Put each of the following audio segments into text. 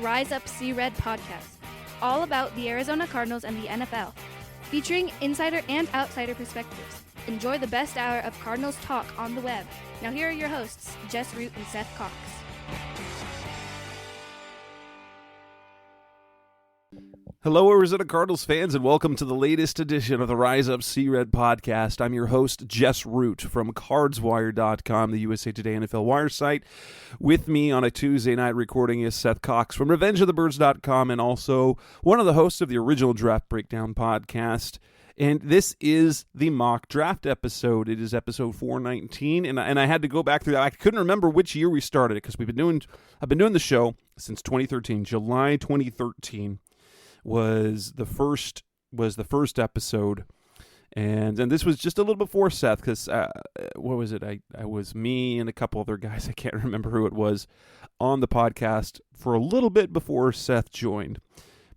Rise Up See Red podcast, all about the Arizona Cardinals and the NFL, featuring insider and outsider perspectives. Enjoy the best hour of Cardinals talk on the web. Now here are your hosts, Jess Root and Seth Cox. Hello, Arizona Cardinals fans, and welcome to the latest edition of the Rise Up See Red podcast. I'm your host, Jess Root from CardsWire.com, the USA Today NFL Wire site. With me on a Tuesday night recording is Seth Cox from RevengeOfTheBirds.com, and also one of the hosts of the original Draft Breakdown podcast. And this is the mock draft episode. It is episode 419, and I had to go back through that. I couldn't remember which year we started it because I've been doing the show since 2013, July 2013. was the first episode, and this was just a little before Seth, because what was it? I was me and a couple other guys, I can't remember who it was, on the podcast for a little bit before Seth joined.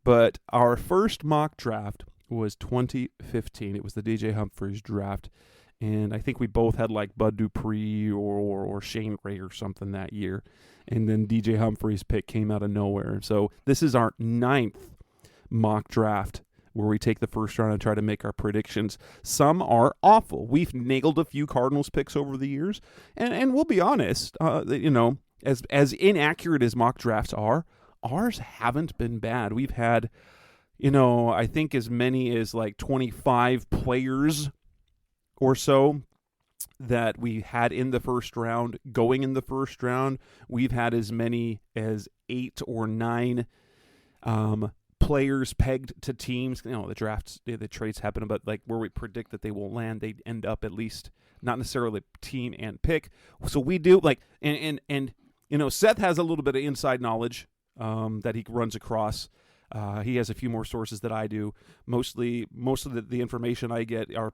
But our first mock draft was 2015. It was the DJ Humphries draft, and I think we both had like Bud Dupree or Shane Ray or something that year, and then DJ Humphries' pick came out of nowhere. So this is our 9th mock draft where we take the first round and try to make our predictions. Some are awful. We've nailed a few Cardinals picks over the years, and we'll be honest, as inaccurate as mock drafts are, ours haven't been bad. We've had, I think as many as like 25 players or so that we had in the first round. Going in the first round, we've had as many as 8 or 9 players pegged to teams. The drafts, the trades happen, but like where we predict that they will land, they end up at least not necessarily team and pick. So we do like, and Seth has a little bit of inside knowledge that he runs across. He has a few more sources that I do. Most of the information I get are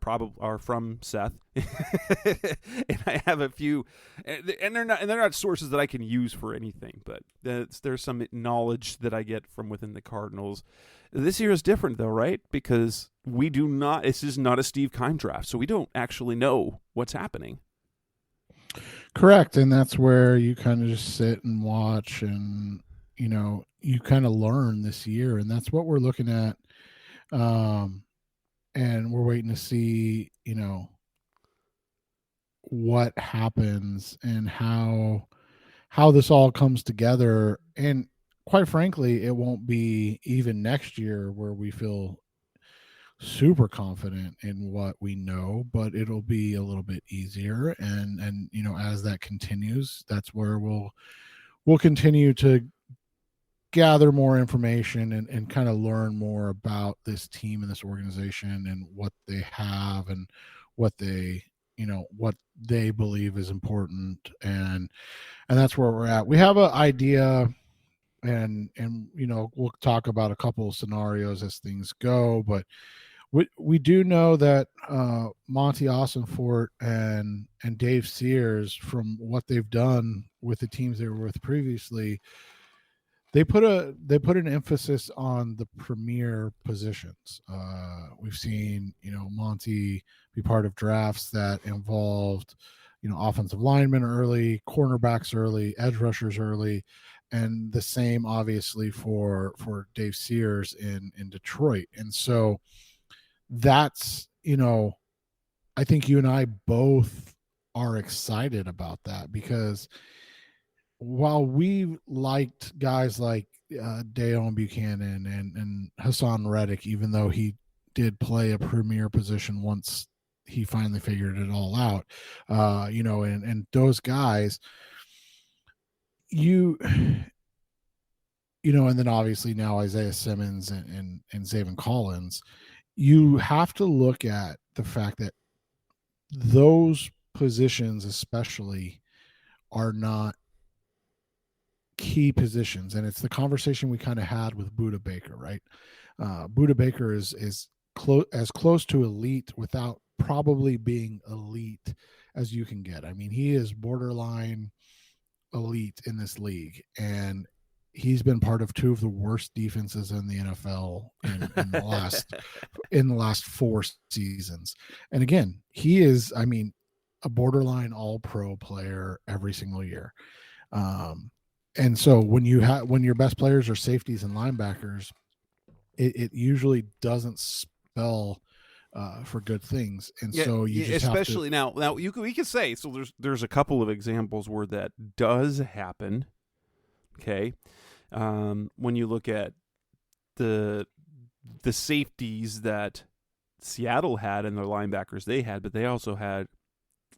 from Seth, and I have a few, and they're not sources that I can use for anything. But there's some knowledge that I get from within the Cardinals. This year is different though, right? Because this is not a Steve Keim draft, so we don't actually know what's happening. Correct, and that's where you kind of just sit and watch, and you kind of learn this year, and that's what we're looking at. And we're waiting to see, what happens and how this all comes together. And quite frankly, it won't be even next year where we feel super confident in what we know, but it'll be a little bit easier. And as that continues, that's where we'll continue to gather more information and kind of learn more about this team and this organization and what they have and what they believe is important. And that's where we're at. We have an idea, and we'll talk about a couple of scenarios as things go, but we do know that Monty Ossenfort and Dave Sears, from what they've done with the teams they were with previously, they put an emphasis on the premier positions. We've seen, Monty be part of drafts that involved, offensive linemen early, cornerbacks early, edge rushers early, and the same obviously for Dave Sears in Detroit. And so that's, I think you and I both are excited about that, because while we liked guys like Dayon Buchanan and Hassan Reddick, even though he did play a premier position once he finally figured it all out, and those guys, and then obviously now Isaiah Simmons and Zaven Collins, you have to look at the fact that those positions especially are not key positions. And it's the conversation we kind of had with Budda Baker, right? Budda Baker is as close to elite without probably being elite as you can get. I mean, he is borderline elite in this league, and he's been part of 2 of the worst defenses in the NFL in the last 4 seasons. And again, he is, a borderline all-pro player every single year. And so when your best players are safeties and linebackers, it usually doesn't spell for good things. And so you just have to. Especially now we can say, so there's a couple of examples where that does happen. Okay. When you look at the safeties that Seattle had and their linebackers they had, but they also had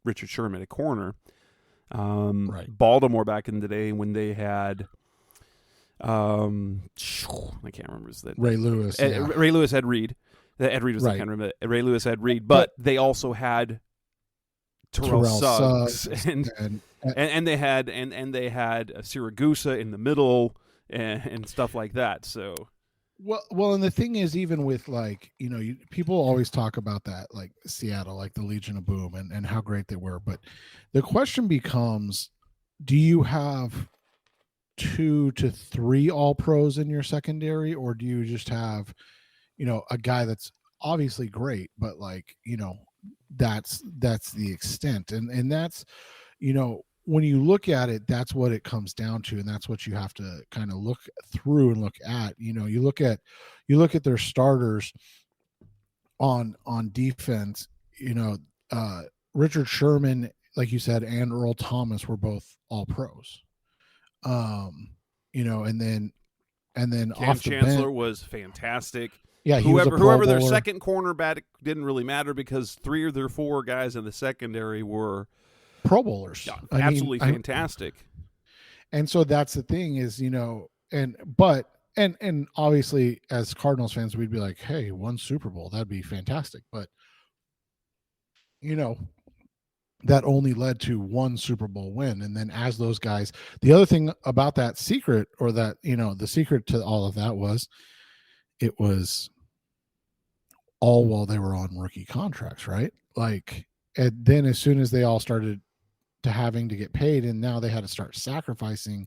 Richard Sherman at corner. Right. Baltimore back in the day when they had I can't remember his name. Ray Lewis. Ray Lewis had Reed. Ed Reed was Right. the kind of Ray Lewis had Reed, but they also had Terrell Suggs and they had Siragusa in the middle and stuff like that. So well, and the thing is, even with people always talk about that, like Seattle, like the Legion of Boom, and how great they were. But the question becomes, do you have 2 to 3 all pros in your secondary, or do you just have, a guy that's obviously great, but that's the extent. And that's, when you look at it, that's what it comes down to. And that's what you have to kind of look through and look at. You look at their starters on defense, Richard Sherman, like you said, and Earl Thomas were both all pros. And then Cam off the Chancellor bench, was fantastic. Yeah, whoever their second cornerback didn't really matter because 3 of their 4 guys in the secondary were Pro Bowlers. Absolutely fantastic. And so that's the thing is, and obviously as Cardinals fans, we'd be like, hey, 1 Super Bowl, that'd be fantastic. But, that only led to 1 Super Bowl win. And then as those guys, the other thing about that secret, or that, the secret to all of that was, it was all while they were on rookie contracts, right? And then as soon as they all started to having to get paid, and now they had to start sacrificing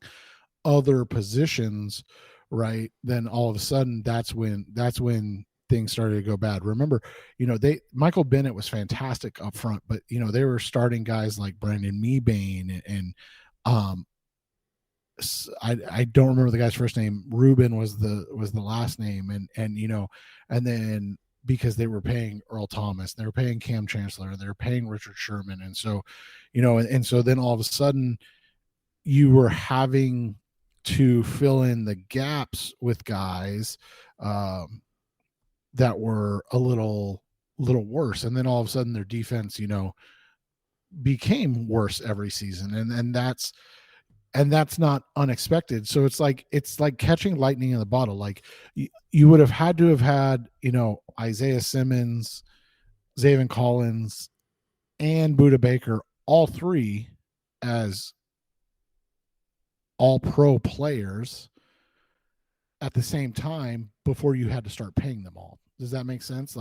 other positions, right? Then all of a sudden, that's when things started to go bad. Remember, Michael Bennett was fantastic up front, but they were starting guys like Brandon Mebane and I don't remember the guy's first name. Ruben was the last name, and then because they were paying Earl Thomas, they were paying Cam Chancellor, and they were paying Richard Sherman, and so and so then all of a sudden you were having to fill in the gaps with guys that were a little worse, and then all of a sudden their defense became worse every season, and that's not unexpected. So it's like catching lightning in the bottle. Like you would have had to have had, Isaiah Simmons, Zaven Collins, and Budda Baker, all 3 as all pro players at the same time before you had to start paying them all. Does that make sense?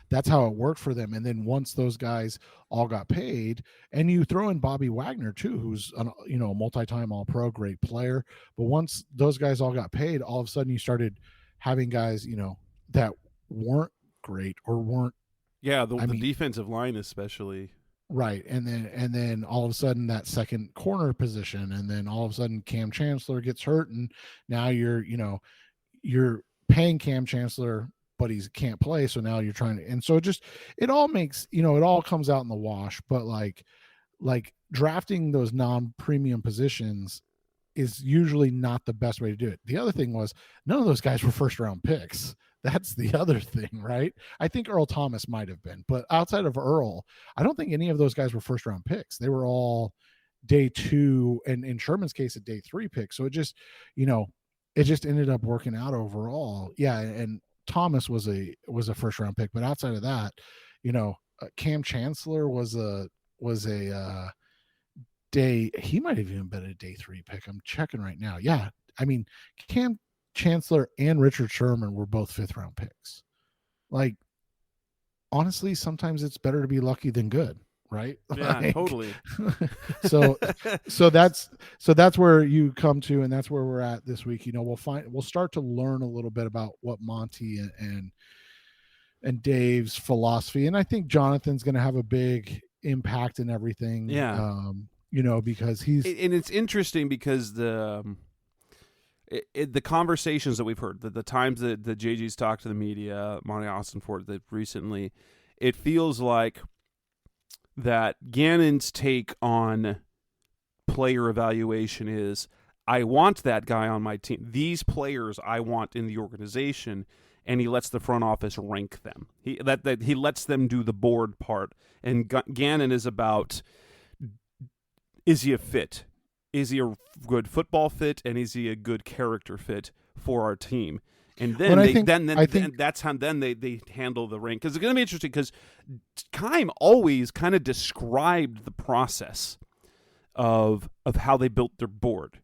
That's how it worked for them. And then once those guys all got paid, and you throw in Bobby Wagner too, who's a multi-time all-pro, great player. But once those guys all got paid, all of a sudden you started having guys, that weren't great or weren't. Yeah, the defensive line especially. Right. And then all of a sudden that second corner position, and then all of a sudden Cam Chancellor gets hurt, and now you're paying Cam Chancellor, but he can't play. So now you're trying to, and so it all makes, it all comes out in the wash. But like drafting those non-premium positions is usually not the best way to do it. The other thing was, none of those guys were 1st-round picks. That's the other thing, right? I think Earl Thomas might have been, but outside of Earl, I don't think any of those guys were 1st-round picks. They were all day 2, and in Sherman's case, a day 3 pick. So it just ended up working out overall. Yeah. And Thomas was a 1st-round pick, but outside of that, Cam Chancellor was a day, he might have even been a day 3 pick. I'm checking right now. Yeah. I mean, Cam Chancellor and Richard Sherman were both 5th-round picks. Like, honestly, sometimes it's better to be lucky than good, right? Yeah, totally. so that's where you come to, and that's where we're at this week. We'll start to learn a little bit about what Monty and Dave's philosophy, and I think Jonathan's going to have a big impact in everything. Yeah. because he's and it's interesting because the conversations that we've heard, the times that the JG's talked to the media, Monty Austin that recently, it feels like that Gannon's take on player evaluation is, I want that guy on my team. These players I want in the organization, and he lets the front office rank them. He lets them do the board part. And Gannon is about, is he a fit? Is he a good football fit, and is he a good character fit for our team? And then that's how they handle the rank. Because it's going to be interesting because Keim always kind of described the process of how they built their board.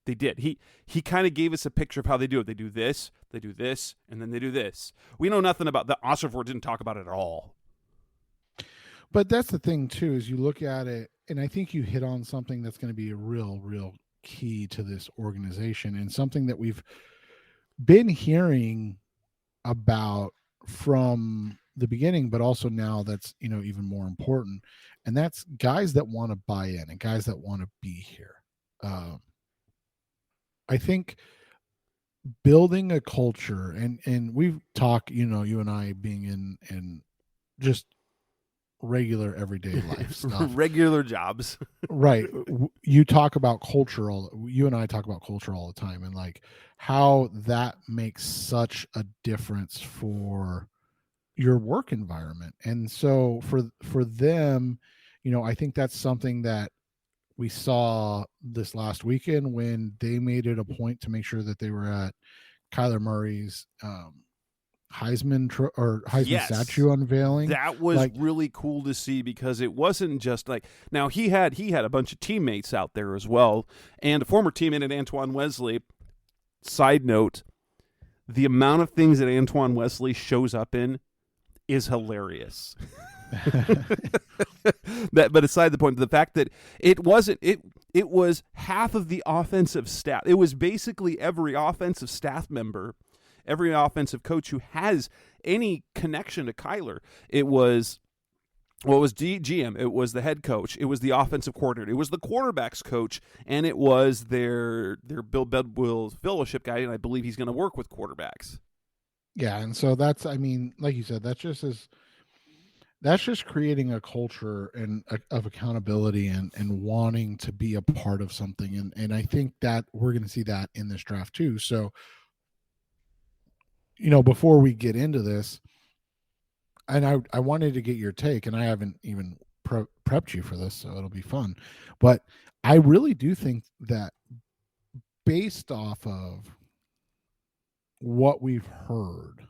They did. He kind of gave us a picture of how they do it. They do this, and then they do this. We know nothing about that. Ossenfort didn't talk about it at all. But that's the thing too, is you look at it, and I think you hit on something that's going to be a real key to this organization, and something that we've been hearing about from the beginning, but also now that's even more important, and that's guys that want to buy in and guys that want to be here. I think building a culture, and we've talked, you and I being in just regular everyday life stuff, regular jobs, right? You talk about culture, you and I talk about culture all the time, and like how that makes such a difference for your work environment. And so for them, I think that's something that we saw this last weekend when they made it a point to make sure that they were at Kyler Murray's Heisman statue unveiling. That was really cool to see, because it wasn't just like, now he had a bunch of teammates out there as well, and a former teammate, Antoine Wesley. Side note, the amount of things that Antoine Wesley shows up in is hilarious. But aside the point, the fact that it was half of the offensive staff. It was basically every offensive staff member, every offensive coach who has any connection to Kyler. It was GM, it was the head coach, it was the offensive coordinator, it was the quarterback's coach, and it was their Bill Bedwell's fellowship guy, and I believe he's going to work with quarterbacks. Yeah, and so that's, like you said, that's just creating a culture of accountability and wanting to be a part of something. And I think that we're going to see that in this draft too. So, before we get into this, and I wanted to get your take, and I haven't even prepped you for this, so it'll be fun. But I really do think that based off of what we've heard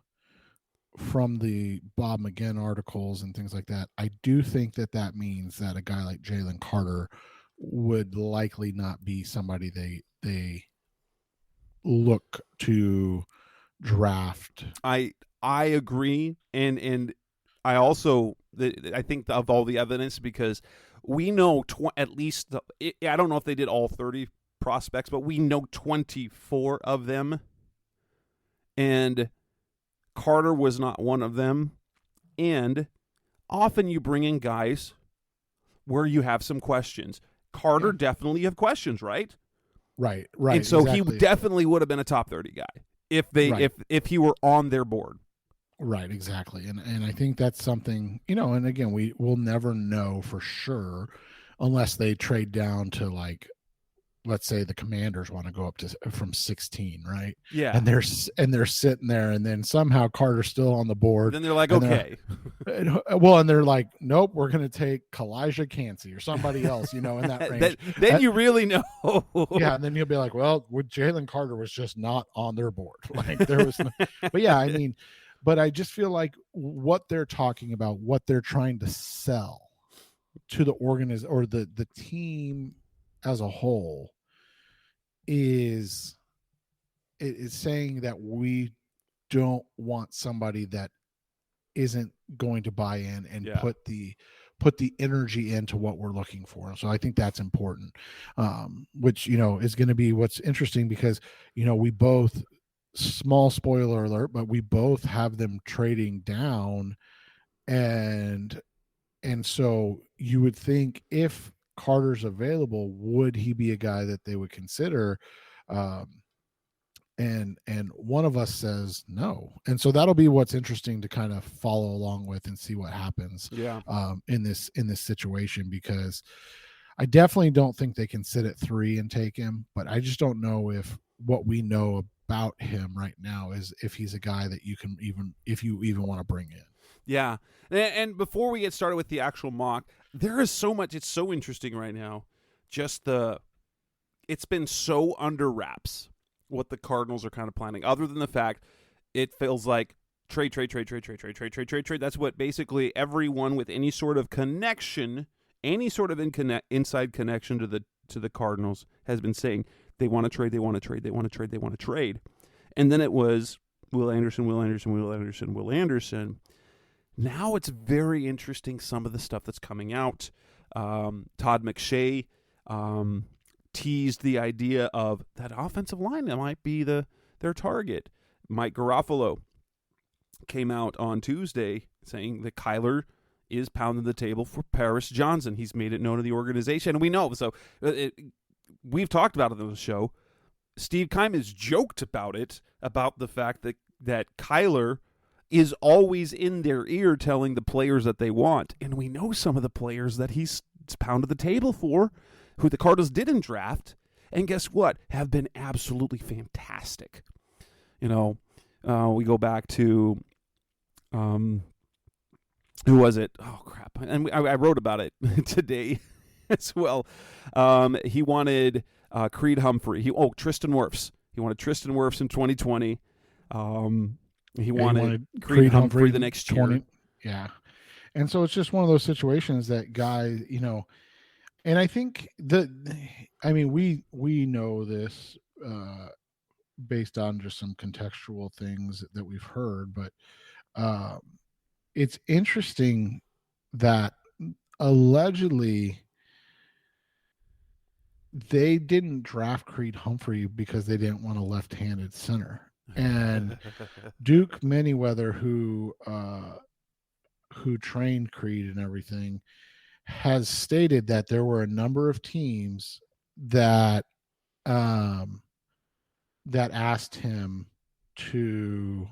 from the Bob McGinn articles and things like that, I do think that means that a guy like Jalen Carter would likely not be somebody they look to draft. I agree, and I also I think of all the evidence, because we know at least I don't know if they did all 30 prospects, but we know 24 of them, and Carter was not one of them. And often you bring in guys where you have some questions. Carter definitely have questions, right? Right. And so exactly. He definitely would have been a top 30 guy if he were on their board. Right, exactly. And I think that's something, and again, we'll never know for sure unless they trade down to, like, let's say the Commanders want to go up to from 16, right? Yeah. And they're sitting there, and then somehow Carter's still on the board. Then they're like, okay. And they're like, nope, we're going to take Kalijah Cansey or somebody else, in that range. then you really know. Yeah, and then you'll be like, well, Jalen Carter was just not on their board. Like, there was but yeah, but I just feel like what they're talking about, what they're trying to sell to the or the team as a whole is saying that we don't want somebody that isn't going to buy in and put the energy into what we're looking for. So I think that's important, which, is going to be what's interesting, because, we both, small spoiler alert, but we both have them trading down. And so you would think if Carter's available, would he be a guy that they would consider? And one of us says no, and so that'll be what's interesting to kind of follow along with and see what happens. Yeah. In this situation, because I definitely don't think they can sit at 3 and take him, but I just don't know if what we know about him right now is if he's a guy that you can even want to bring in. Yeah. And before we get started with the actual mock, there is so much. It's so interesting right now. It's been so under wraps what the Cardinals are kind of planning, other than the fact it feels like trade. That's what basically everyone with any sort of connection, any sort of inside connection to the Cardinals has been saying. They want to trade. And then it was Will Anderson. Now it's very interesting, some of the stuff that's coming out. Todd McShay teased the idea of that offensive line that might be their target. Mike Garofalo came out on Tuesday saying that Kyler is pounding the table for Paris Johnson. He's made it known to the organization, and we know. So we've talked about it on the show. Steve Keim has joked about it, about the fact that Kyler is always in their ear telling the players that they want. And we know some of the players that he's pounded the table for, who the Cardinals didn't draft, and guess what? Have been absolutely fantastic. We go back to, who was it? Oh, crap. And I wrote about it today as well. He wanted Creed Humphrey. Tristan Wirfs. He wanted Tristan Wirfs in 2020. He wanted Creed Humphrey the next year. Yeah. And so it's just one of those situations that guys, and I think we know this based on just some contextual things that we've heard, but it's interesting that allegedly they didn't draft Creed Humphrey because they didn't want a left-handed center. And Duke Manyweather, who trained Creed and everything, has stated that there were a number of teams that asked him to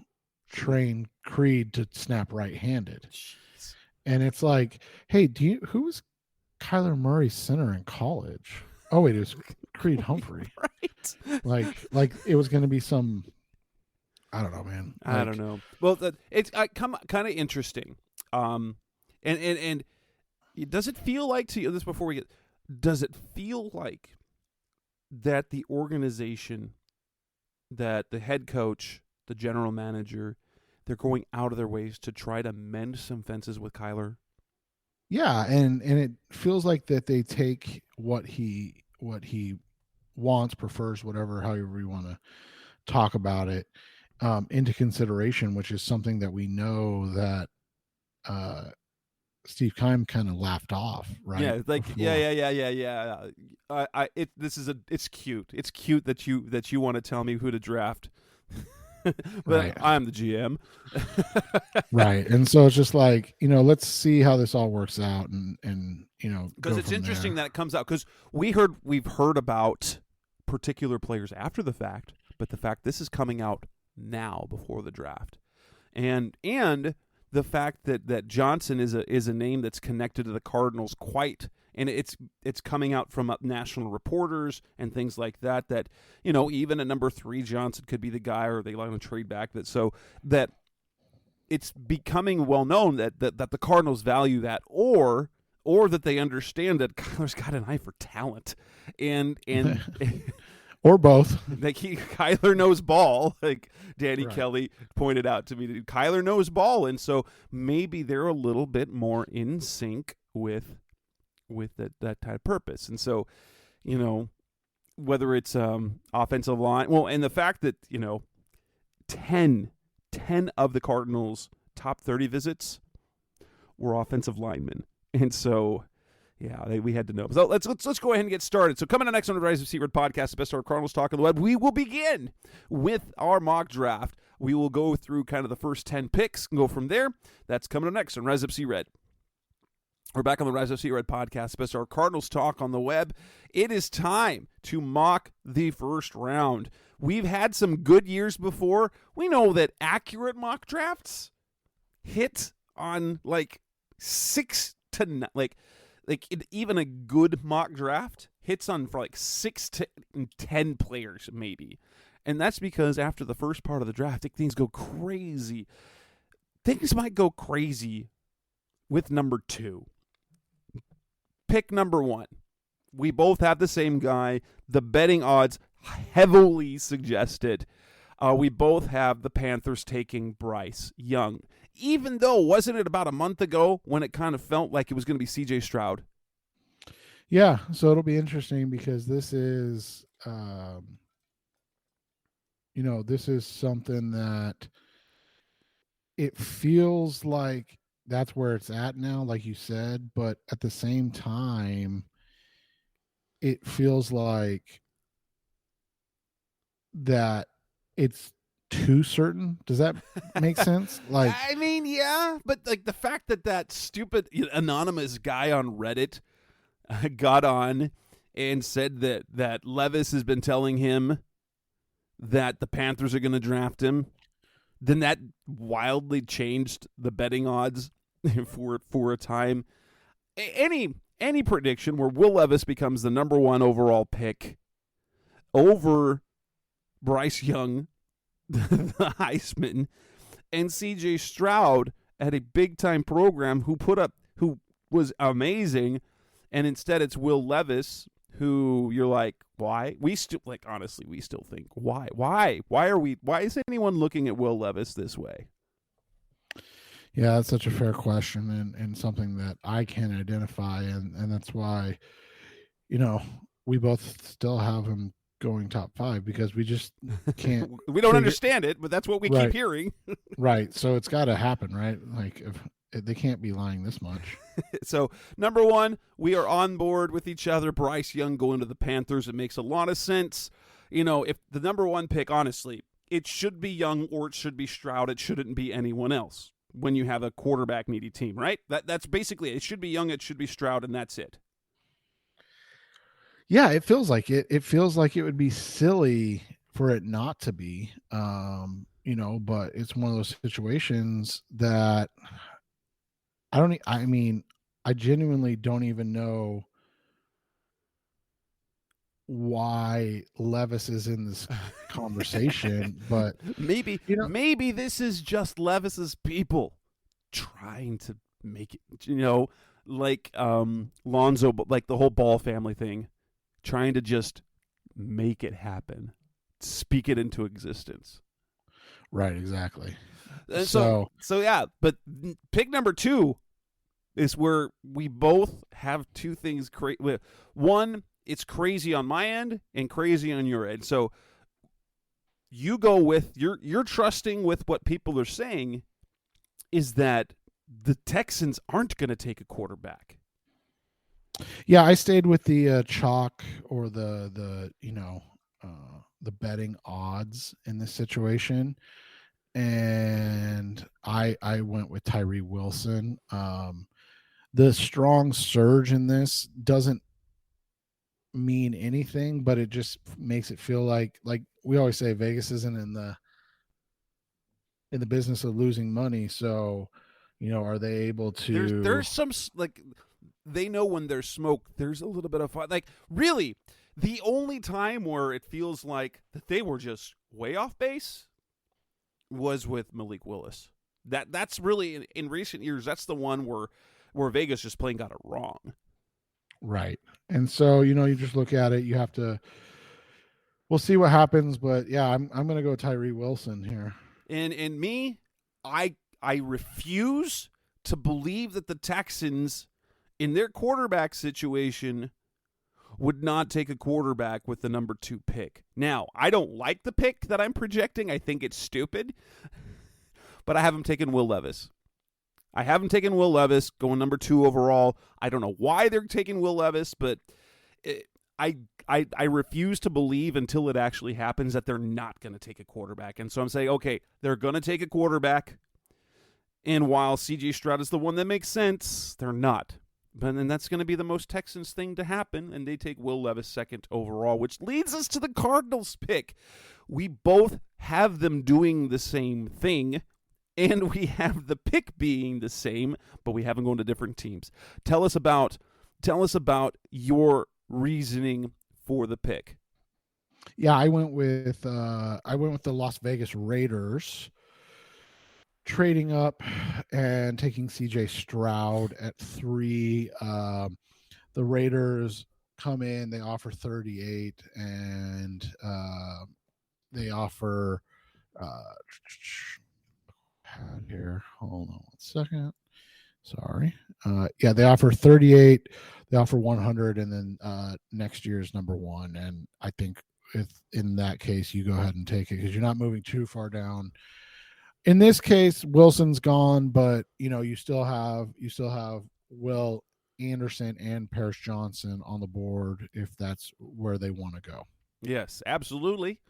train Creed to snap right-handed. Jeez. And it's like, hey, who was Kyler Murray's center in college? Oh wait, it was Creed Humphrey. Right. Like it was going to be some, I don't know, man. I don't know. Well, it's kind of interesting. And does it feel like, to you, this before we get, does it feel like that the organization, that the head coach, the general manager, they're going out of their ways to try to mend some fences with Kyler? Yeah, and it feels like that they take what he wants, prefers, whatever, however you want to talk about it, into consideration, which is something that we know that Steve Keim kind of laughed off, right? Yeah, like before. yeah. It's cute. It's cute that you want to tell me who to draft. But right. I'm the GM. Right. And so it's just like, let's see how this all works out, and because it's interesting that it comes out, because we've heard about particular players after the fact, but the fact this is coming out now before the draft, and the fact that Johnson is a name that's connected to the Cardinals and it's coming out from national reporters and things like that even a number 3 Johnson could be the guy, or they want to trade back, so that it's becoming well known that the Cardinals value that, or that they understand that Kyler's got an eye for talent, and or both. Like Kyler knows ball, like Danny Right. Kelly pointed out to me. Kyler knows ball, and so maybe they're a little bit more in sync with that type of purpose. And so, whether it's offensive line, and the fact that 10 of the Cardinals' top 30 visits were offensive linemen, and so. Yeah, we had to know. So let's go ahead and get started. So coming up next on the Rise of C-Red podcast, the best of our Cardinals talk on the web, we will begin with our mock draft. We will go through kind of the first 10 picks and go from there. That's coming up next on Rise of C-Red. We're back on the Rise of C Red podcast, best our Cardinals talk on the web. It is time to mock the first round. We've had some good years before. We know that accurate mock drafts hit on like 6 to 9, even a good mock draft hits on for like 6 to 10 players maybe. And that's because after the first part of the draft, things go crazy. Things might go crazy with number 2. Pick number 1. We both have the same guy. The betting odds heavily suggested. We both have the Panthers taking Bryce Young. Even though, wasn't it about a month ago when it kind of felt like it was going to be C.J. Stroud? Yeah, so it'll be interesting because this is, this is something that it feels like that's where it's at now, like you said, but at the same time, it feels like that it's too certain. Does that make sense? Like, I mean, yeah, but like the fact that stupid anonymous guy on Reddit got on and said that Levis has been telling him that the Panthers are going to draft him, then that wildly changed the betting odds for a time. Any prediction where Will Levis becomes the number 1 overall pick over Bryce Young, the Heisman, and C.J. Stroud at a big-time program who was amazing, and instead it's Will Levis, who you're like, why? We still honestly, we still think, why? Why is anyone looking at Will Levis this way? Yeah, that's such a fair question and something that I can identify, and that's why, we both still have him going top 5 because we just can't. We don't understand it, but that's what we keep hearing. Right. So it's got to happen, right? Like, if they can't be lying this much. So, number 1, we are on board with each other. Bryce Young going to the Panthers. It makes a lot of sense. If the number 1 pick, honestly, it should be Young or it should be Stroud. It shouldn't be anyone else when you have a quarterback needy team, right? That's basically it. It should be Young, it should be Stroud, and that's it. Yeah, it feels like it. It feels like it would be silly for it not to be, but it's one of those situations that I genuinely don't even know why Levis is in this conversation, but maybe this is just Levis's people trying to make it, like Lonzo, like the whole Ball family thing, trying to just make it happen, speak it into existence. Right, exactly. So yeah, but pick number 2 is where we both have two things. One, it's crazy on my end and crazy on your end. So you go with you're trusting with what people are saying is that the Texans aren't going to take a quarterback. Yeah, I stayed with the chalk or the betting odds in this situation, and I went with Tyree Wilson. The strong surge in this doesn't mean anything, but it just makes it feel like we always say, Vegas isn't in the business of losing money. So, are they able to? There's some they know when there's smoke, there's a little bit of fun. Like, really, the only time where it feels like that they were just way off base was with Malik Willis. That's really in recent years. That's the one where Vegas just plain got it wrong. Right. And so, you just look at it, we'll see what happens, but yeah, I'm going to go Tyree Wilson here. And me, I refuse to believe that the Texans in their quarterback situation would not take a quarterback with the number 2 pick. Now, I don't like the pick that I'm projecting. I think it's stupid, but I haven't taken Will Levis. I haven't taken Will Levis going number 2 overall. I don't know why they're taking Will Levis, but I refuse to believe until it actually happens that they're not going to take a quarterback. And so I'm saying, okay, they're going to take a quarterback. And while C.J. Stroud is the one that makes sense, they're not. But then that's going to be the most Texans thing to happen, and they take Will Levis second overall, which leads us to the Cardinals pick. We both have them doing the same thing, and we have the pick being the same, but we have them going to different teams. Tell us about your reasoning for the pick. Yeah, I went with the Las Vegas Raiders, trading up and taking C.J. Stroud at 3. The Raiders come in, they offer 38, and they offer here. Hold on 1 second. Sorry. They offer 38. They offer 100, and then next year's number 1. And I think if in that case you go ahead and take it because you're not moving too far down. In this case, Wilson's gone, but you still have Will Anderson and Paris Johnson on the board if that's where they want to go. Yes, absolutely.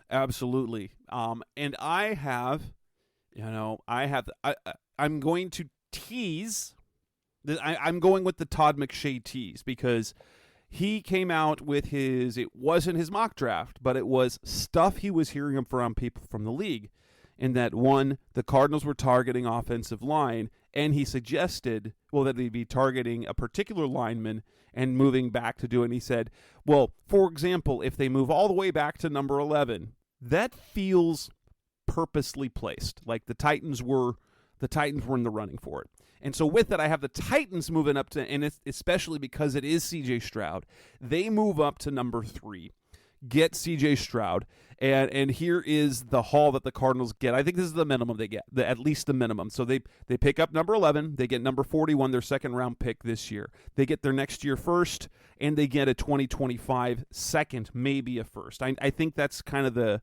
And I have, I'm going to tease. I'm going with the Todd McShay tease because he came out with it wasn't his mock draft, but it was stuff he was hearing from people from the league. In that one, the Cardinals were targeting offensive line, and he suggested, that they'd be targeting a particular lineman and moving back to do it. And he said, for example, if they move all the way back to number 11, that feels purposely placed, like the Titans were in the running for it. And so with that, I have the Titans moving up to, and it's especially because it is C.J. Stroud, they move up to number 3. Get C.J. Stroud, and here is the haul that the Cardinals get. I think this is the minimum they get, at least the minimum. So they pick up number 11, they get number 41, their second-round pick this year. They get their next year first, and they get a 2025 second, maybe a first. I think that's kind of the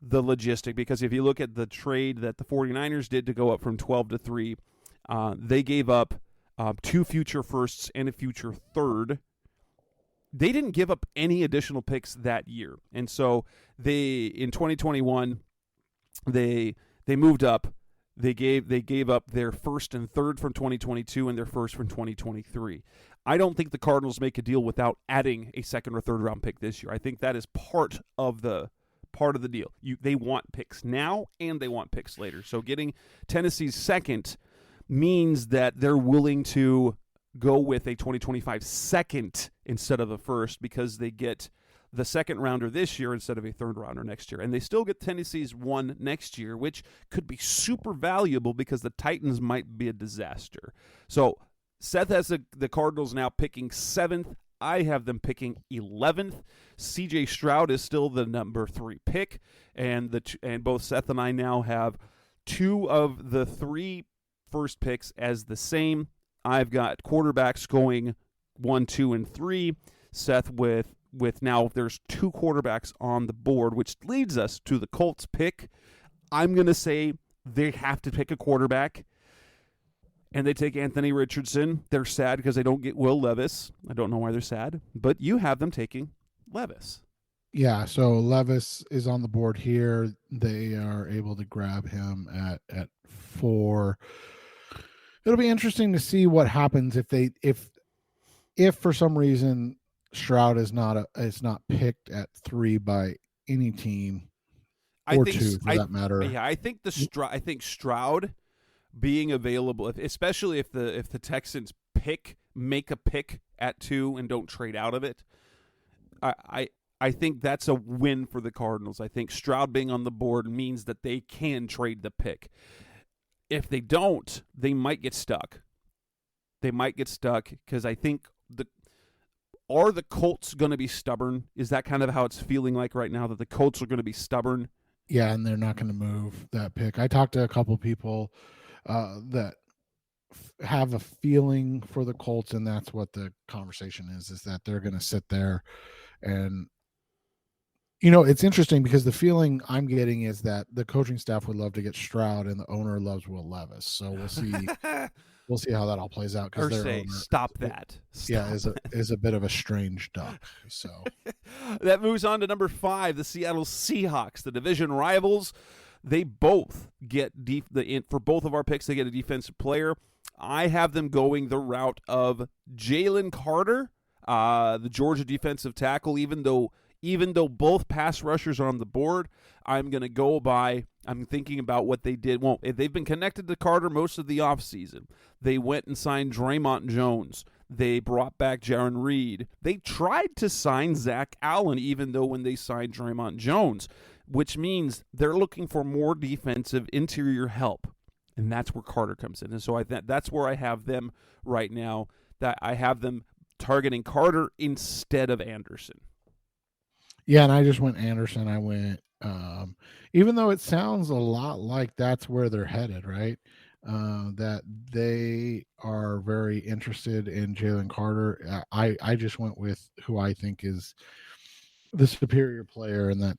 logistic, because if you look at the trade that the 49ers did to go up from 12 to 3, they gave up 2 future firsts and a future third. They didn't give up any additional picks that year. And so in 2021, they moved up. They gave up their first and third from 2022 and their first from 2023. I don't think the Cardinals make a deal without adding a second or third round pick this year. I think that is part of the deal. They want picks now and they want picks later. So getting Tennessee's second means that they're willing to go with a 2025 second instead of a first because they get the second rounder this year instead of a third rounder next year. And they still get Tennessee's 1 next year, which could be super valuable because the Titans might be a disaster. So Seth has the Cardinals now picking 7th. I have them picking 11th. C.J. Stroud is still the number 3 pick, and both Seth and I now have 2 of the 3 first picks as the same. I've got quarterbacks going 1, 2, and 3. Seth with now there's 2 quarterbacks on the board, which leads us to the Colts pick. I'm going to say they have to pick a quarterback, and they take Anthony Richardson. They're sad because they don't get Will Levis. I don't know why they're sad, but you have them taking Levis. Yeah, so Levis is on the board here. They are able to grab him at 4. It'll be interesting to see what happens if for some reason Stroud is not picked at 3 by any team or 2 for that matter. Yeah, I think Stroud being available, especially if the Texans make a pick at 2 and don't trade out of it. I think that's a win for the Cardinals. I think Stroud being on the board means that they can trade the pick. If they don't, they might get stuck. Because I think are the Colts going to be stubborn? Is that kind of how it's feeling like right now, that the Colts are going to be stubborn? Yeah, and they're not going to move that pick. I talked to a couple people that have a feeling for the Colts, and that's what the conversation is that they're going to sit there. And it's interesting because the feeling I'm getting is that the coaching staff would love to get Stroud and the owner loves Will Levis. So we'll see. We'll see how that all plays out. Or say, stop that. Is a bit of a strange duck. So that moves on to number 5, the Seattle Seahawks, the division rivals. They both get for both of our picks. They get a defensive player. I have them going the route of Jalen Carter, the Georgia defensive tackle. Even though both pass rushers are on the board, I'm thinking about what they did. Well, they've been connected to Carter most of the offseason. They went and signed Draymond Jones. They brought back Jaron Reed. They tried to sign Zach Allen, even though when they signed Draymond Jones, which means they're looking for more defensive interior help. And that's where Carter comes in. And so that's where I have them right now, that I have them targeting Carter instead of Anderson. Yeah, and I just went Anderson. I went, even though it sounds a lot like that's where they're headed, right? That they are very interested in Jalen Carter. I just went with who I think is the superior player, and that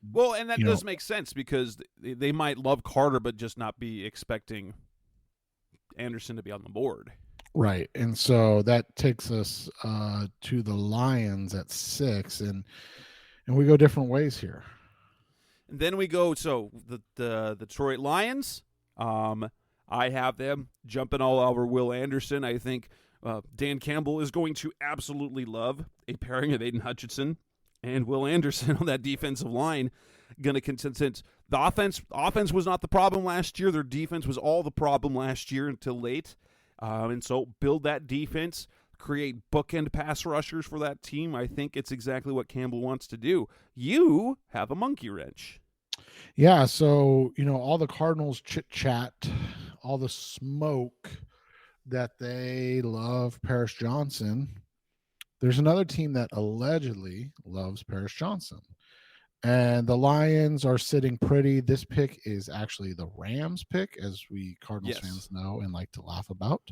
does make sense, because they might love Carter but just not be expecting Anderson to be on the board. Right. And so that takes us to the Lions at 6, and we go different ways here. And then we go, so the Detroit Lions, I have them jumping all over Will Anderson. I think Dan Campbell is going to absolutely love a pairing of Aiden Hutchinson and Will Anderson on that defensive line. Going to contend. The offense was not the problem last year. Their defense was all the problem last year until late. And so build that defense, create bookend pass rushers for that team. I think it's exactly what Campbell wants to do. You have a monkey wrench. Yeah, so, all the Cardinals chit-chat, all the smoke that they love Paris Johnson. There's another team that allegedly loves Paris Johnson. And the Lions are sitting pretty. This pick is actually the Rams pick, as we Cardinals fans know and like to laugh about.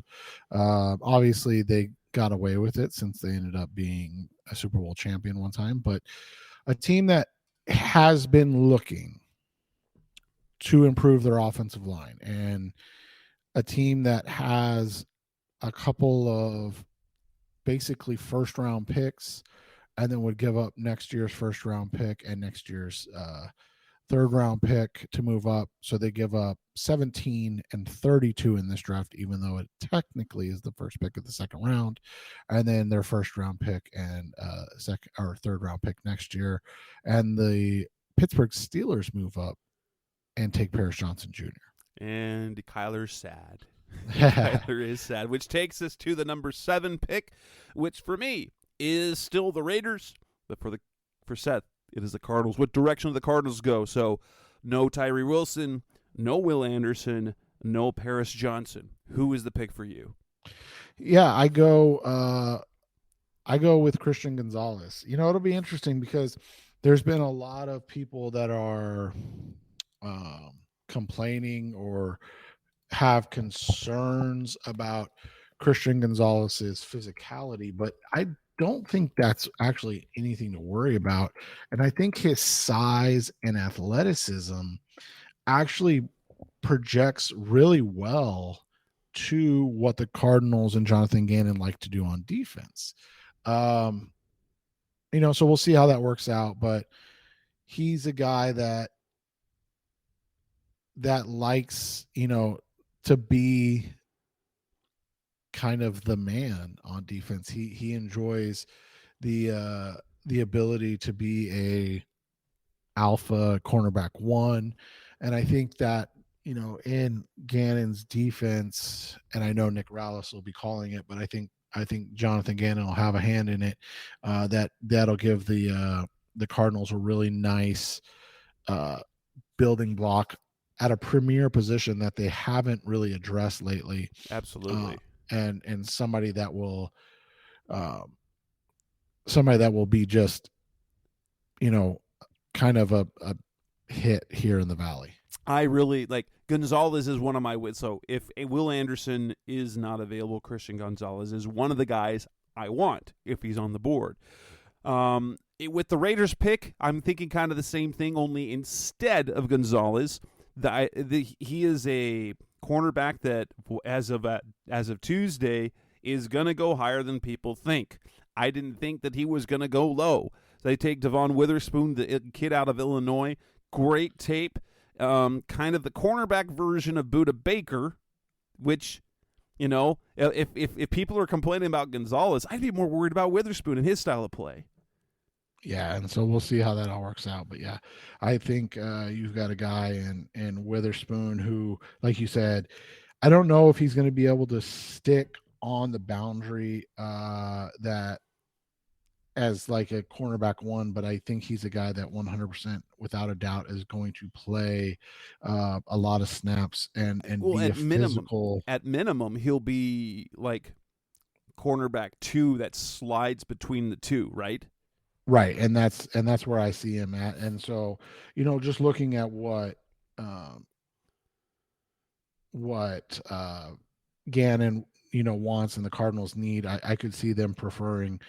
Obviously, they got away with it since they ended up being a Super Bowl champion one time. But a team that has been looking to improve their offensive line, and a team that has a couple of basically first-round picks, and then would give up next year's first-round pick and next year's third-round pick to move up. So they give up 17 and 32 in this draft, even though it technically is the first pick of the second round, and then their first-round pick and second or third-round pick next year. And the Pittsburgh Steelers move up and take Paris Johnson Jr. And Kyler's sad. Kyler is sad, which takes us to the number 7 pick, which for me is still the Raiders, but for Seth, it is the Cardinals. What direction do the Cardinals go? So no Tyree Wilson, no Will Anderson, no Paris Johnson. Who is the pick for you? Yeah, I go with Christian Gonzalez. It'll be interesting because there's been a lot of people that are complaining or have concerns about Christian Gonzalez's physicality, but I don't think that's actually anything to worry about. And I think his size and athleticism actually projects really well to what the Cardinals and Jonathan Gannon like to do on defense. So we'll see how that works out, but he's a guy that likes, to be kind of the man on defense. He enjoys the ability to be a alpha cornerback one. And I think that, in Gannon's defense, and I know Nick Rallis will be calling it, but I think Jonathan Gannon will have a hand in it. That'll give the Cardinals a really nice building block at a premier position that they haven't really addressed lately. Absolutely. And somebody that will be just, kind of a hit here in the Valley. I really like Gonzalez is one of my wins. So if Will Anderson is not available, Christian Gonzalez is one of the guys I want if he's on the board. With the Raiders pick, I'm thinking kind of the same thing, only instead of Gonzalez, he is a cornerback that, as of Tuesday, is going to go higher than people think. I didn't think that he was going to go low. They take Devon Witherspoon, the kid out of Illinois. Great tape. Kind of the cornerback version of Budda Baker, which You know, if people are complaining about Gonzalez, I'd be more worried about Witherspoon and his style of play. Yeah, and so we'll see how that all works out. But yeah, I think you've got a guy in Witherspoon who, like you said, I don't know if he's going to be able to stick on the boundary that as like a cornerback one, but I think he's a guy that 100% without a doubt is going to play a lot of snaps and be a physical. At minimum, he'll be like cornerback 2 that slides between the two, right? Right, and that's where I see him at. And so, just looking at what Gannon wants and the Cardinals need, I could see them preferring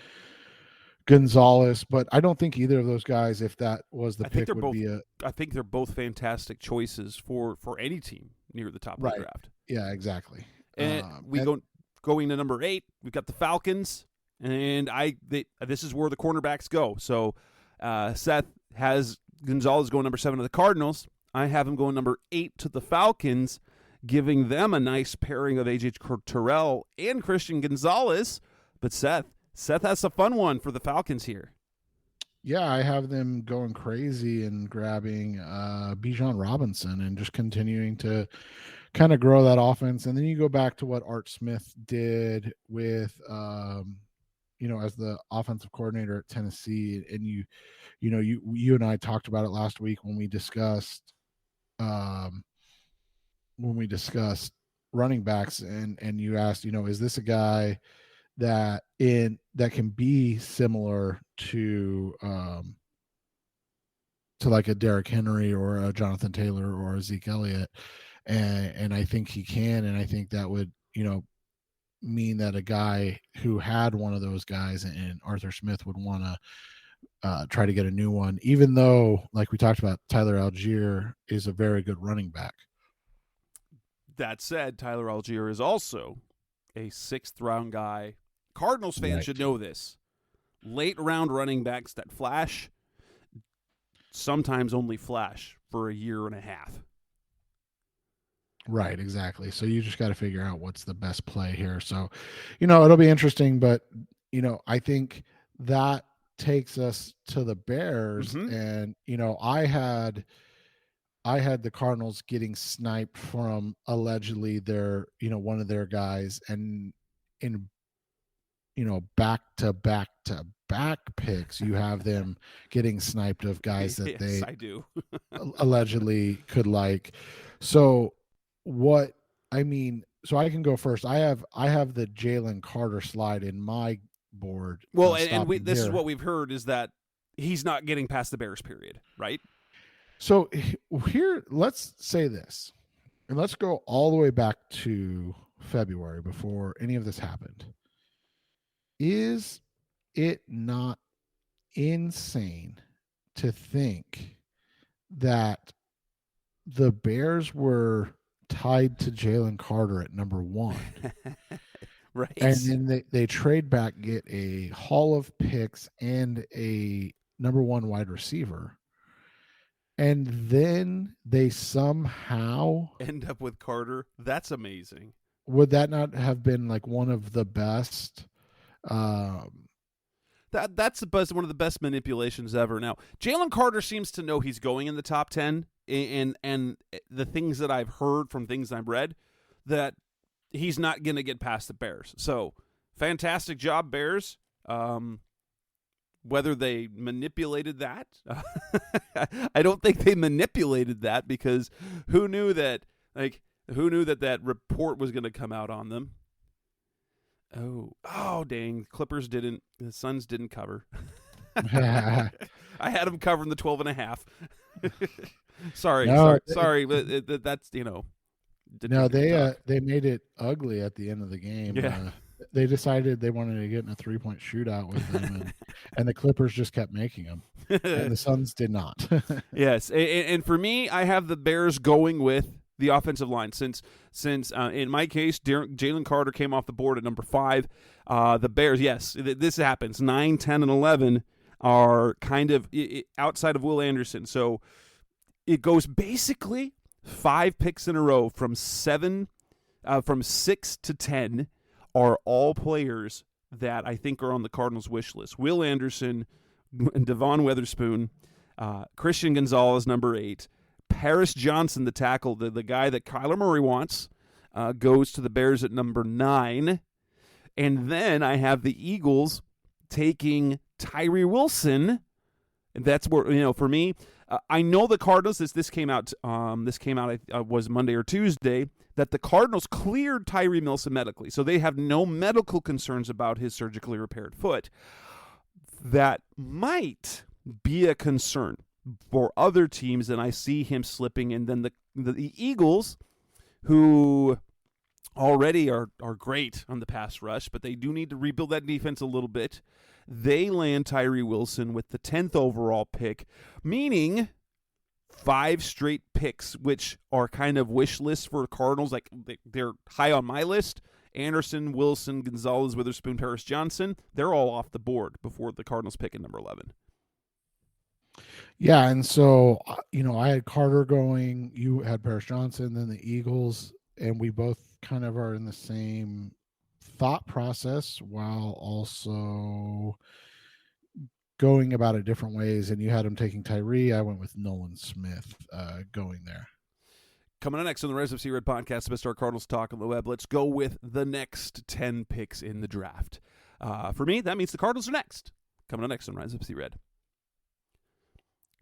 Gonzalez, but I don't think either of those guys, if that was the pick, would be a. I think they're both fantastic choices for any team near the top of the draft. Yeah, exactly. And going to number 8, we've got the Falcons, and this is where the cornerbacks go. So Seth has Gonzalez going number 7 to the Cardinals. I have him going number 8 to the Falcons, giving them a nice pairing of A.J. Terrell and Christian Gonzalez. But Seth has a fun one for the Falcons here. Yeah, I have them going crazy and grabbing Bijan Robinson and just continuing to kind of grow that offense. And then you go back to what Art Smith did with, as the offensive coordinator at Tennessee. And you and I talked about it last week when we discussed running backs, and you asked, is this a guy that can be similar to like a Derrick Henry or a Jonathan Taylor or a Zeke Elliott, and I think he can, and I think that would mean that a guy who had one of those guys and Arthur Smith would want to try to get a new one, even though, like we talked about, Tyler Algier is a very good running back. That said, Tyler Algier is also a 6th-round guy. Cardinals fans should know this. Late-round running backs that flash sometimes only flash for a year and a half. Right, exactly. So you just got to figure out what's the best play here. So, it'll be interesting, but, I think that takes us to the Bears. Mm-hmm. And, I had the Cardinals getting sniped from allegedly their, one of their guys, and in, back to back picks, you have them getting sniped of guys that yes, I do. allegedly could like. So so I can go first. I have the Jalen Carter slide in my board. Well, this is what we've heard, is that he's not getting past the Bears period, right? So here, let's say this, and let's go all the way back to February before any of this happened. Is it not insane to think that the Bears were tied to Jalen Carter at number 1? Right. And then they trade back, get a haul of picks and a number 1 wide receiver. And then they somehow end up with Carter. That's amazing. Would that not have been like one of the best? That's one of the best manipulations ever. Now, Jalen Carter seems to know he's going in the top 10, and the things that I've heard from things I've read, that he's not going to get past the Bears. So, fantastic job, Bears. Whether they manipulated that, I don't think they manipulated that, because who knew that that report was going to come out on them? Oh, dang! The Suns didn't cover. I had them covering the 12.5. sorry, but that's No, they made it ugly at the end of the game. Yeah. They decided they wanted to get in a 3-point shootout with them, and the Clippers just kept making them, and the Suns did not. Yes, and for me, I have the Bears going with the offensive line, since in my case, Jalen Carter came off the board at number 5. The Bears, yes, this happens. 9, 10, and 11 are kind of outside of Will Anderson, so it goes basically 5 picks in a row from 7 from 6 to 10 are all players that I think are on the Cardinals' wish list. Will Anderson, Devon Witherspoon, Christian Gonzalez, number 8, Paris Johnson, the tackle, the guy that Kyler Murray wants, goes to the Bears at number 9. And then I have the Eagles taking Tyree Wilson. And that's where, for me, I know the Cardinals, this came out was Monday or Tuesday, that the Cardinals cleared Tyree Wilson medically. So they have no medical concerns about his surgically repaired foot. That might be a concern for other teams, and I see him slipping. And then the Eagles, who already are great on the pass rush, but they do need to rebuild that defense a little bit. They land Tyree Wilson with the 10th overall pick, meaning 5 straight picks, which are kind of wish lists for Cardinals. Like, they're high on my list. Anderson, Wilson, Gonzalez, Witherspoon, Paris Johnson, they're all off the board before the Cardinals pick at number 11. Yeah, and so, I had Carter going, you had Paris Johnson, then the Eagles, and we both kind of are in the same thought process while also going about it different ways. And you had him taking Tyree. I went with Nolan Smith going there. Coming up next on the Rise Up See Red podcast, the best our Cardinals talk on the web. Let's go with the next 10 picks in the draft. For me, that means the Cardinals are next. Coming up next on Rise Up See Red.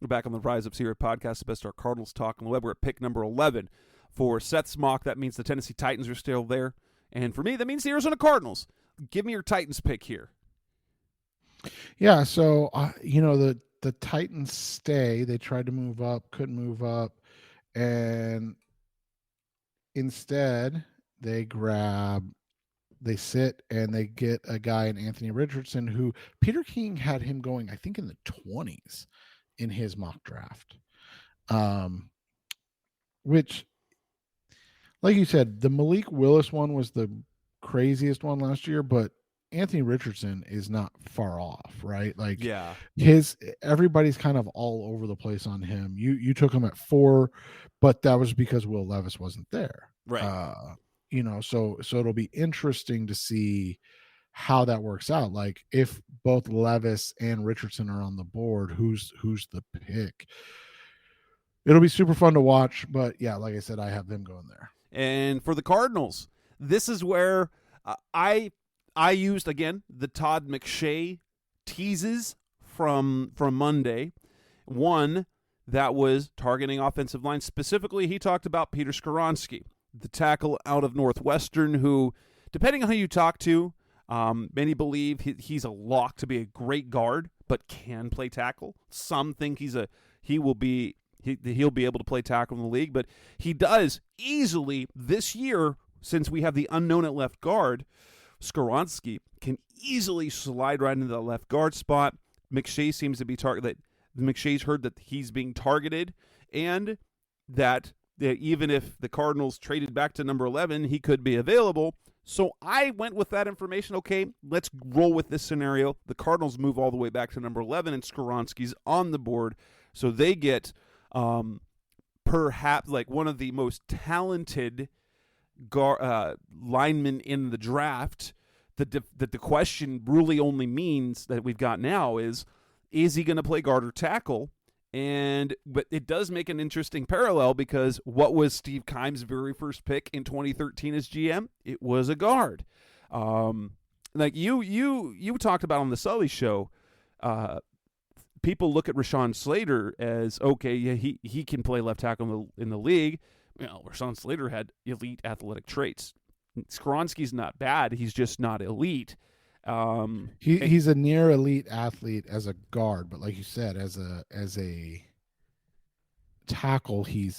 We're back on the Rise Up See Red podcast, the best our Cardinals talk on the web. We're at pick number 11. For Seth's mock, that means the Tennessee Titans are still there. And for me, that means the Arizona Cardinals. Give me your Titans pick here. Yeah, so, the Titans stay. They tried to move up, couldn't move up. And instead, they sit and they get a guy in Anthony Richardson, who Peter King had him going, I think, in the 20s in his mock draft. Which, like you said, the Malik Willis one was the craziest one last year, but Anthony Richardson is not far off, right? Like, yeah, everybody's kind of all over the place on him. You took him at 4, but that was because Will Levis wasn't there, right? So it'll be interesting to see how that works out. Like, if both Levis and Richardson are on the board, who's the pick? It'll be super fun to watch, but yeah, like I said, I have them going there. And for the Cardinals, this is where I used, again, the Todd McShay teases from Monday. One that was targeting offensive line. Specifically, he talked about Peter Skoronski, the tackle out of Northwestern, who, depending on who you talk to, many believe he's a lock to be a great guard, but can play tackle. Some think he'll be able to play tackle in the league, but he does easily this year, since we have the unknown at left guard. Skoronski can easily slide right into the left guard spot. McShay seems to be targeted. McShay's heard that he's being targeted, and that even if the Cardinals traded back to number 11, he could be available. So I went with that information. Okay, let's roll with this scenario. The Cardinals move all the way back to number 11, and Skoronski's on the board. So they get perhaps like one of the most talented linemen in the draft. The question really only means that we've got now is he going to play guard or tackle? But it does make an interesting parallel, because what was Steve Keim's very first pick in 2013 as GM? It was a guard. Like you talked about on the Sully show, people look at Rashawn Slater as, okay, yeah, he can play left tackle in the league. Rashawn Slater had elite athletic traits. Skoronski's not bad. He's just not elite. He's a near elite athlete as a guard, but like you said, as a tackle, he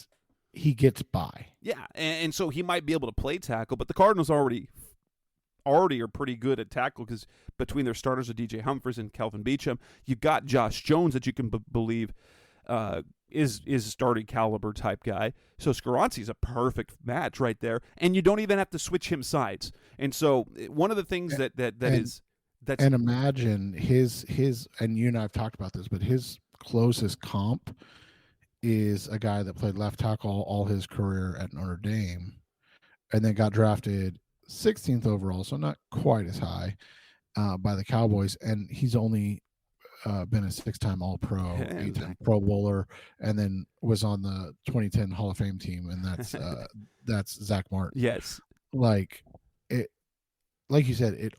gets by. Yeah, and so he might be able to play tackle, but the Cardinals already are pretty good at tackle, because between their starters of DJ Humphries and Kelvin Beachum, you've got Josh Jones that you can believe is a starting caliber type guy. So Skoronski's a perfect match right there, and you don't even have to switch him sides. And so one of the things and imagine his and you and I have talked about this, but his closest comp is a guy that played left tackle all his career at Notre Dame, and then got drafted 16th overall, so not quite as high by the Cowboys. And he's only been a 6-time All-Pro, 8-time Pro Bowler, and then was on the 2010 Hall of Fame team, and that's Zach Martin. Yes. Like you said,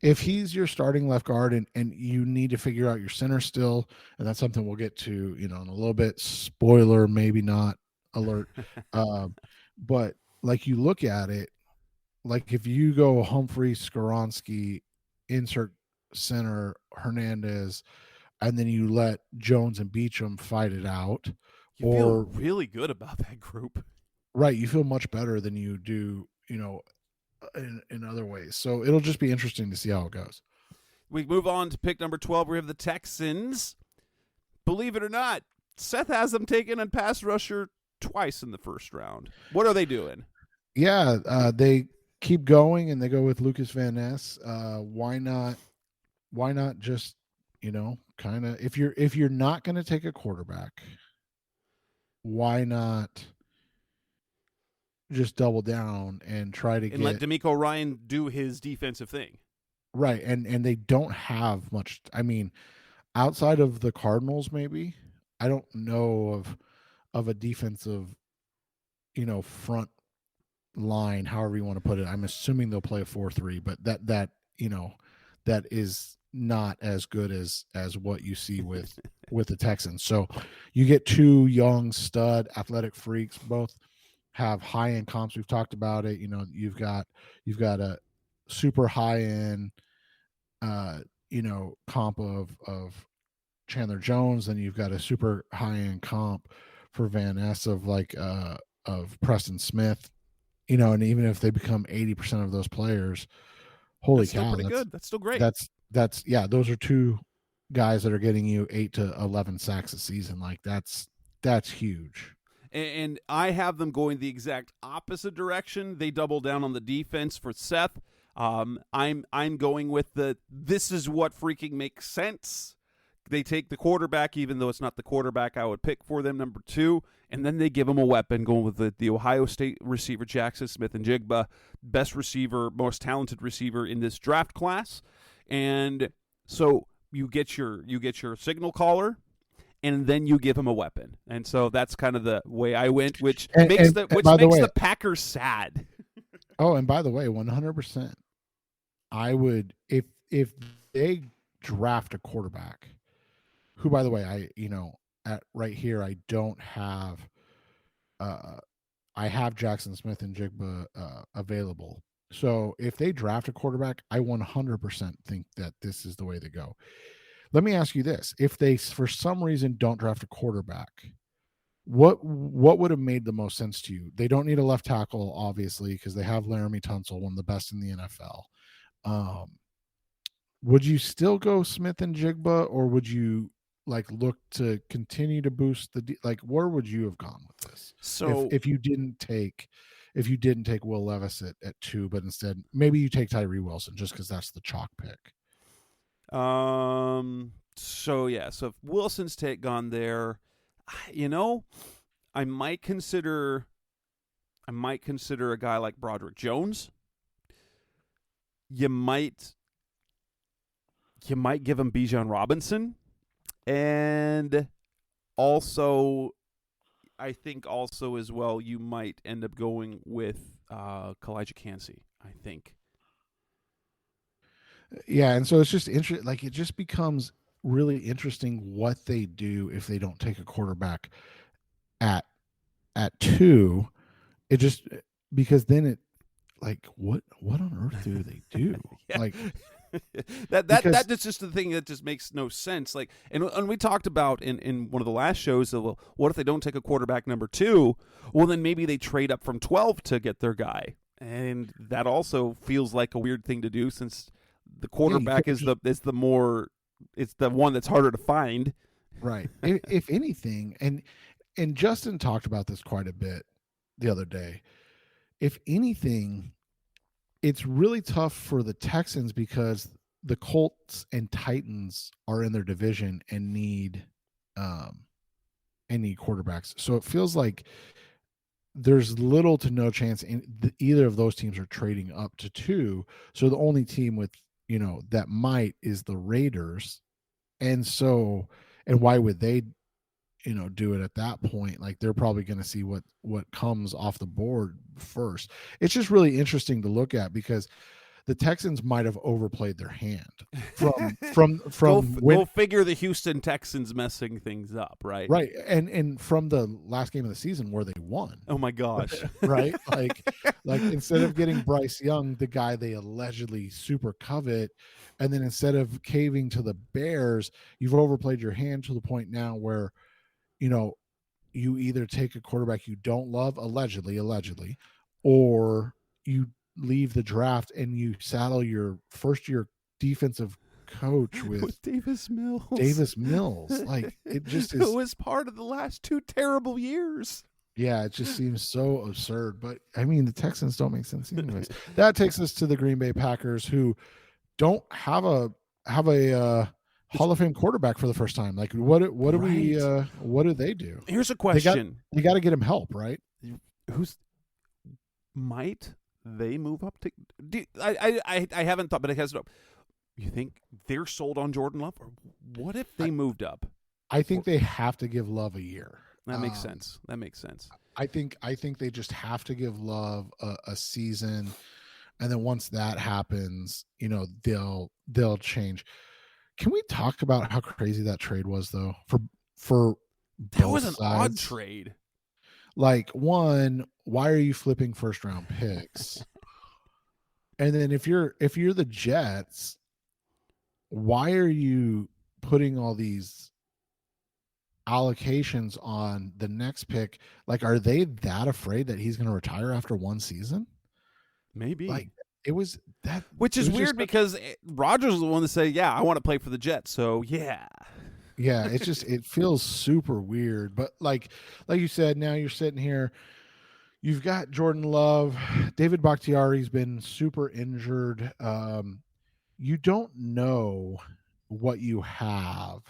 if he's your starting left guard and you need to figure out your center still, and that's something we'll get to, in a little bit. Spoiler, maybe not alert. But like you look at it, like if you go Humphrey, Skoronski, insert center Hernandez, and then you let Jones and Beachum fight it out, you feel really good about that group. Right. You feel much better than you do, in other ways. So it'll just be interesting to see how it goes. We move on to pick number 12. We have the Texans. Believe it or not, Seth has them taken a pass rusher twice in the first round. What are they doing? Yeah, they keep going and they go with Lucas Van Ness. Why not just, kind of, if you're not going to take a quarterback, why not just double down and try to let D'Amico Ryan do his defensive thing? Right. And they don't have much. I mean, outside of the Cardinals, maybe, I don't know of a defensive, front line, however you want to put it. I'm assuming they'll play a 4-3, but that is not as good as what you see with the Texans. So you get two young stud athletic freaks, both have high end comps. We've talked about it. You've got a super high end comp of Chandler Jones, and you've got a super high end comp for Van Ness of Preston Smith. And even if they become 80% of those players, holy cow, that's good. That's still great. That's those are two guys that are getting you 8 to 11 sacks a season. Like that's huge. And I have them going the exact opposite direction. They double down on the defense for Seth. I'm going with this is what freaking makes sense. They take the quarterback, even though it's not the quarterback I would pick for them, number 2, and then they give him a weapon, going with the Ohio State receiver Jackson Smith-Njigba, best receiver, most talented receiver in this draft class. And so you get your signal caller, and then you give him a weapon. And so that's kind of the way I went, which makes the Packers sad. Oh, and by the way, 100%, I would, if they draft a quarterback, who, by the way, at right here, I don't have, I have Jackson Smith-Njigba available. So if they draft a quarterback, I 100% think that this is the way to go. Let me ask you this. If they, for some reason, don't draft a quarterback, what would have made the most sense to you? They don't need a left tackle, obviously, because they have Laramie Tunsil, one of the best in the NFL. Would you still go Smith-Njigba, or would you look to continue to boost where would you have gone with this? So if you didn't take Will Levis at 2, but instead maybe you take Tyree Wilson just because that's the chalk pick. So if Wilson's gone there, I might consider a guy like Broderick Jones. You might give him Bijan Robinson. And also, I think also as well, you might end up going with Kalijah Kancey, I think. Yeah, and so it's just interesting. It just becomes really interesting what they do if they don't take a quarterback at 2. It just, because then it, what on earth do they do? Yeah. That's just the thing that just makes no sense. And we talked about in one of the last shows, well, what if they don't take a quarterback number 2? Well, then maybe they trade up from 12 to get their guy, and that also feels like a weird thing to do, since the quarterback is the one that's harder to find. Right. If anything, and Justin talked about this quite a bit the other day. If anything, it's really tough for the Texans because the Colts and Titans are in their division and need quarterbacks. So it feels like there's little to no chance either of those teams are trading up to 2. So the only team with, that might is the Raiders. And so, and why would they, do it at that point? Like, they're probably going to see what comes off the board first. It's just really interesting to look at because the Texans might have overplayed their hand from go figure. The Houston Texans messing things up, right? Right, and from the last game of the season where they won. Oh my gosh! Right, like instead of getting Bryce Young, the guy they allegedly super covet, and then instead of caving to the Bears, you've overplayed your hand to the point now where, you either take a quarterback you don't love, allegedly, or you leave the draft and you saddle your first year defensive coach with Davis Mills. Like, it just is. It was part of the last 2 terrible years. Yeah, it just seems so absurd. But I mean, the Texans don't make sense anyways. That takes us to the Green Bay Packers, who don't have a Hall of Fame quarterback for the first time. Like, what do they do? Here's a question. They got to get him help, right? Might they move up to? I haven't thought, but it has no. You think they're sold on Jordan Love, or what if they moved up? I think they have to give Love a year. That makes sense. I think they just have to give Love a season, and then once that happens, they'll change. Can we talk about how crazy that trade was, though? For that was an sides? Odd trade. Like, one, why are you flipping first round picks? And then if you're the Jets, why are you putting all these allocations on the next pick? Like, are they that afraid that he's going to retire after one season? Maybe. Like, it was that, which is weird because Rodgers was the one to say, "Yeah, I want to play for the Jets." So yeah, it feels super weird. But like you said, now you're sitting here. You've got Jordan Love, David Bakhtiari's been super injured. You don't know what you have.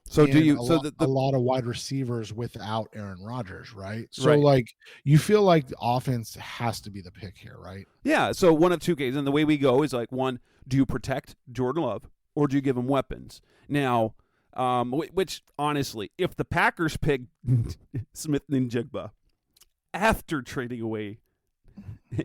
So do you? A lot of wide receivers without Aaron Rodgers, right? So like, you feel like the offense has to be the pick here, right? Yeah. So one of two cases, and the way we go is like, one, do you protect Jordan Love or do you give him weapons? Now, which honestly, if the Packers pick Smith and Njigba after trading away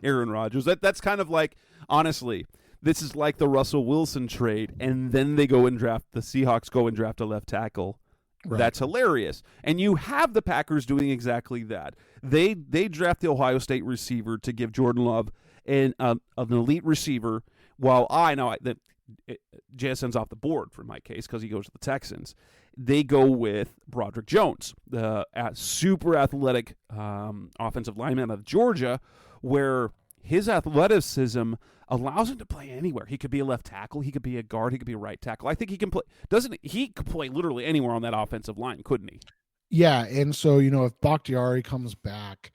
Aaron Rodgers, that's kind of like, honestly, this is like the Russell Wilson trade, and then the Seahawks go and draft a left tackle. Right. That's hilarious. And you have the Packers doing exactly that. They draft the Ohio State receiver to give Jordan Love an elite receiver, while that JSN's off the board for my case because he goes to the Texans. They go with Broderick Jones, the super athletic offensive lineman of Georgia, where his athleticism allows him to play anywhere. He could be a left tackle. He could be a guard. He could be a right tackle. I think he can play. He could play literally anywhere on that offensive line, couldn't he? Yeah, and so, if Bakhtiari comes back,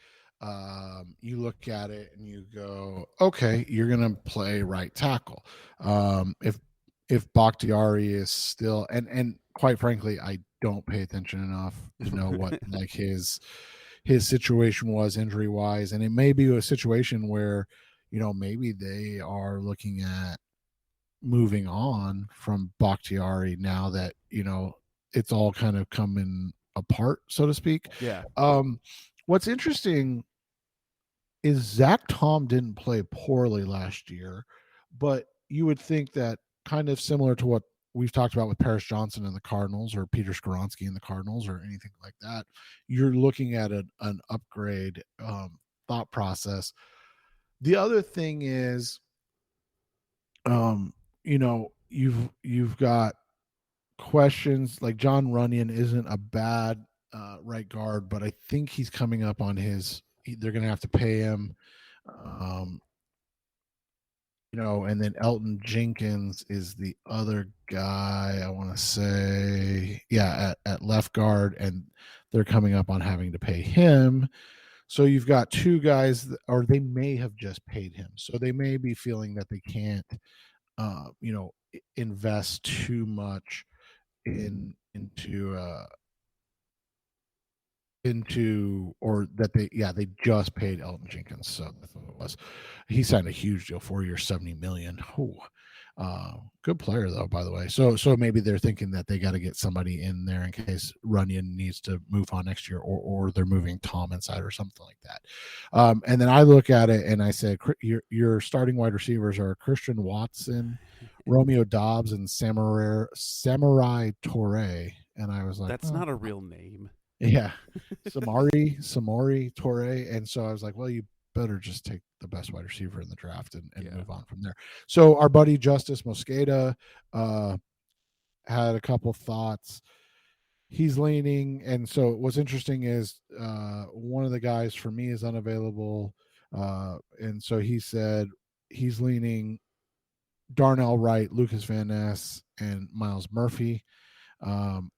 you look at it and you go, okay, you're going to play right tackle. If Bakhtiari is still, and quite frankly, I don't pay attention enough to know what like his situation was injury wise, and it may be a situation where maybe they are looking at moving on from Bakhtiari now that it's all kind of coming apart, so to speak. Yeah. What's interesting is Zach Tom didn't play poorly last year, but you would think that, kind of similar to what we've talked about with Paris Johnson and the Cardinals, or Peter Skoronski and the Cardinals, or anything like that, you're looking at an upgrade thought process. The other thing is, you've got questions like John Runyon isn't a bad right guard, but I think he's coming up on they're going to have to pay him. And then Elton Jenkins is the other guy, I want to say, at left guard, and they're coming up on having to pay him. So you've got two guys, or they may have just paid him. So they may be feeling that they can't, invest too much into into, or that they just paid Elton Jenkins, so that's what it was. He signed a huge deal, 4 years, $70 million. Ooh. Good player though, by the way. So maybe they're thinking that they got to get somebody in there in case Runyon needs to move on next year, or they're moving Tom inside or something like that. And then I look at it and I said, your starting wide receivers are Christian Watson, Romeo Dobbs, and Samurai Torre. And I was like, that's not a real name. Yeah, Samori Torre. And so I was like, well, you better just take the best wide receiver in the draft and move on from there. So our buddy Justice Mosqueda had a couple thoughts. He's leaning, and so what's interesting is one of the guys for me is unavailable, and so he said he's leaning Darnell Wright, Lucas Van Ness, and Miles Murphy, and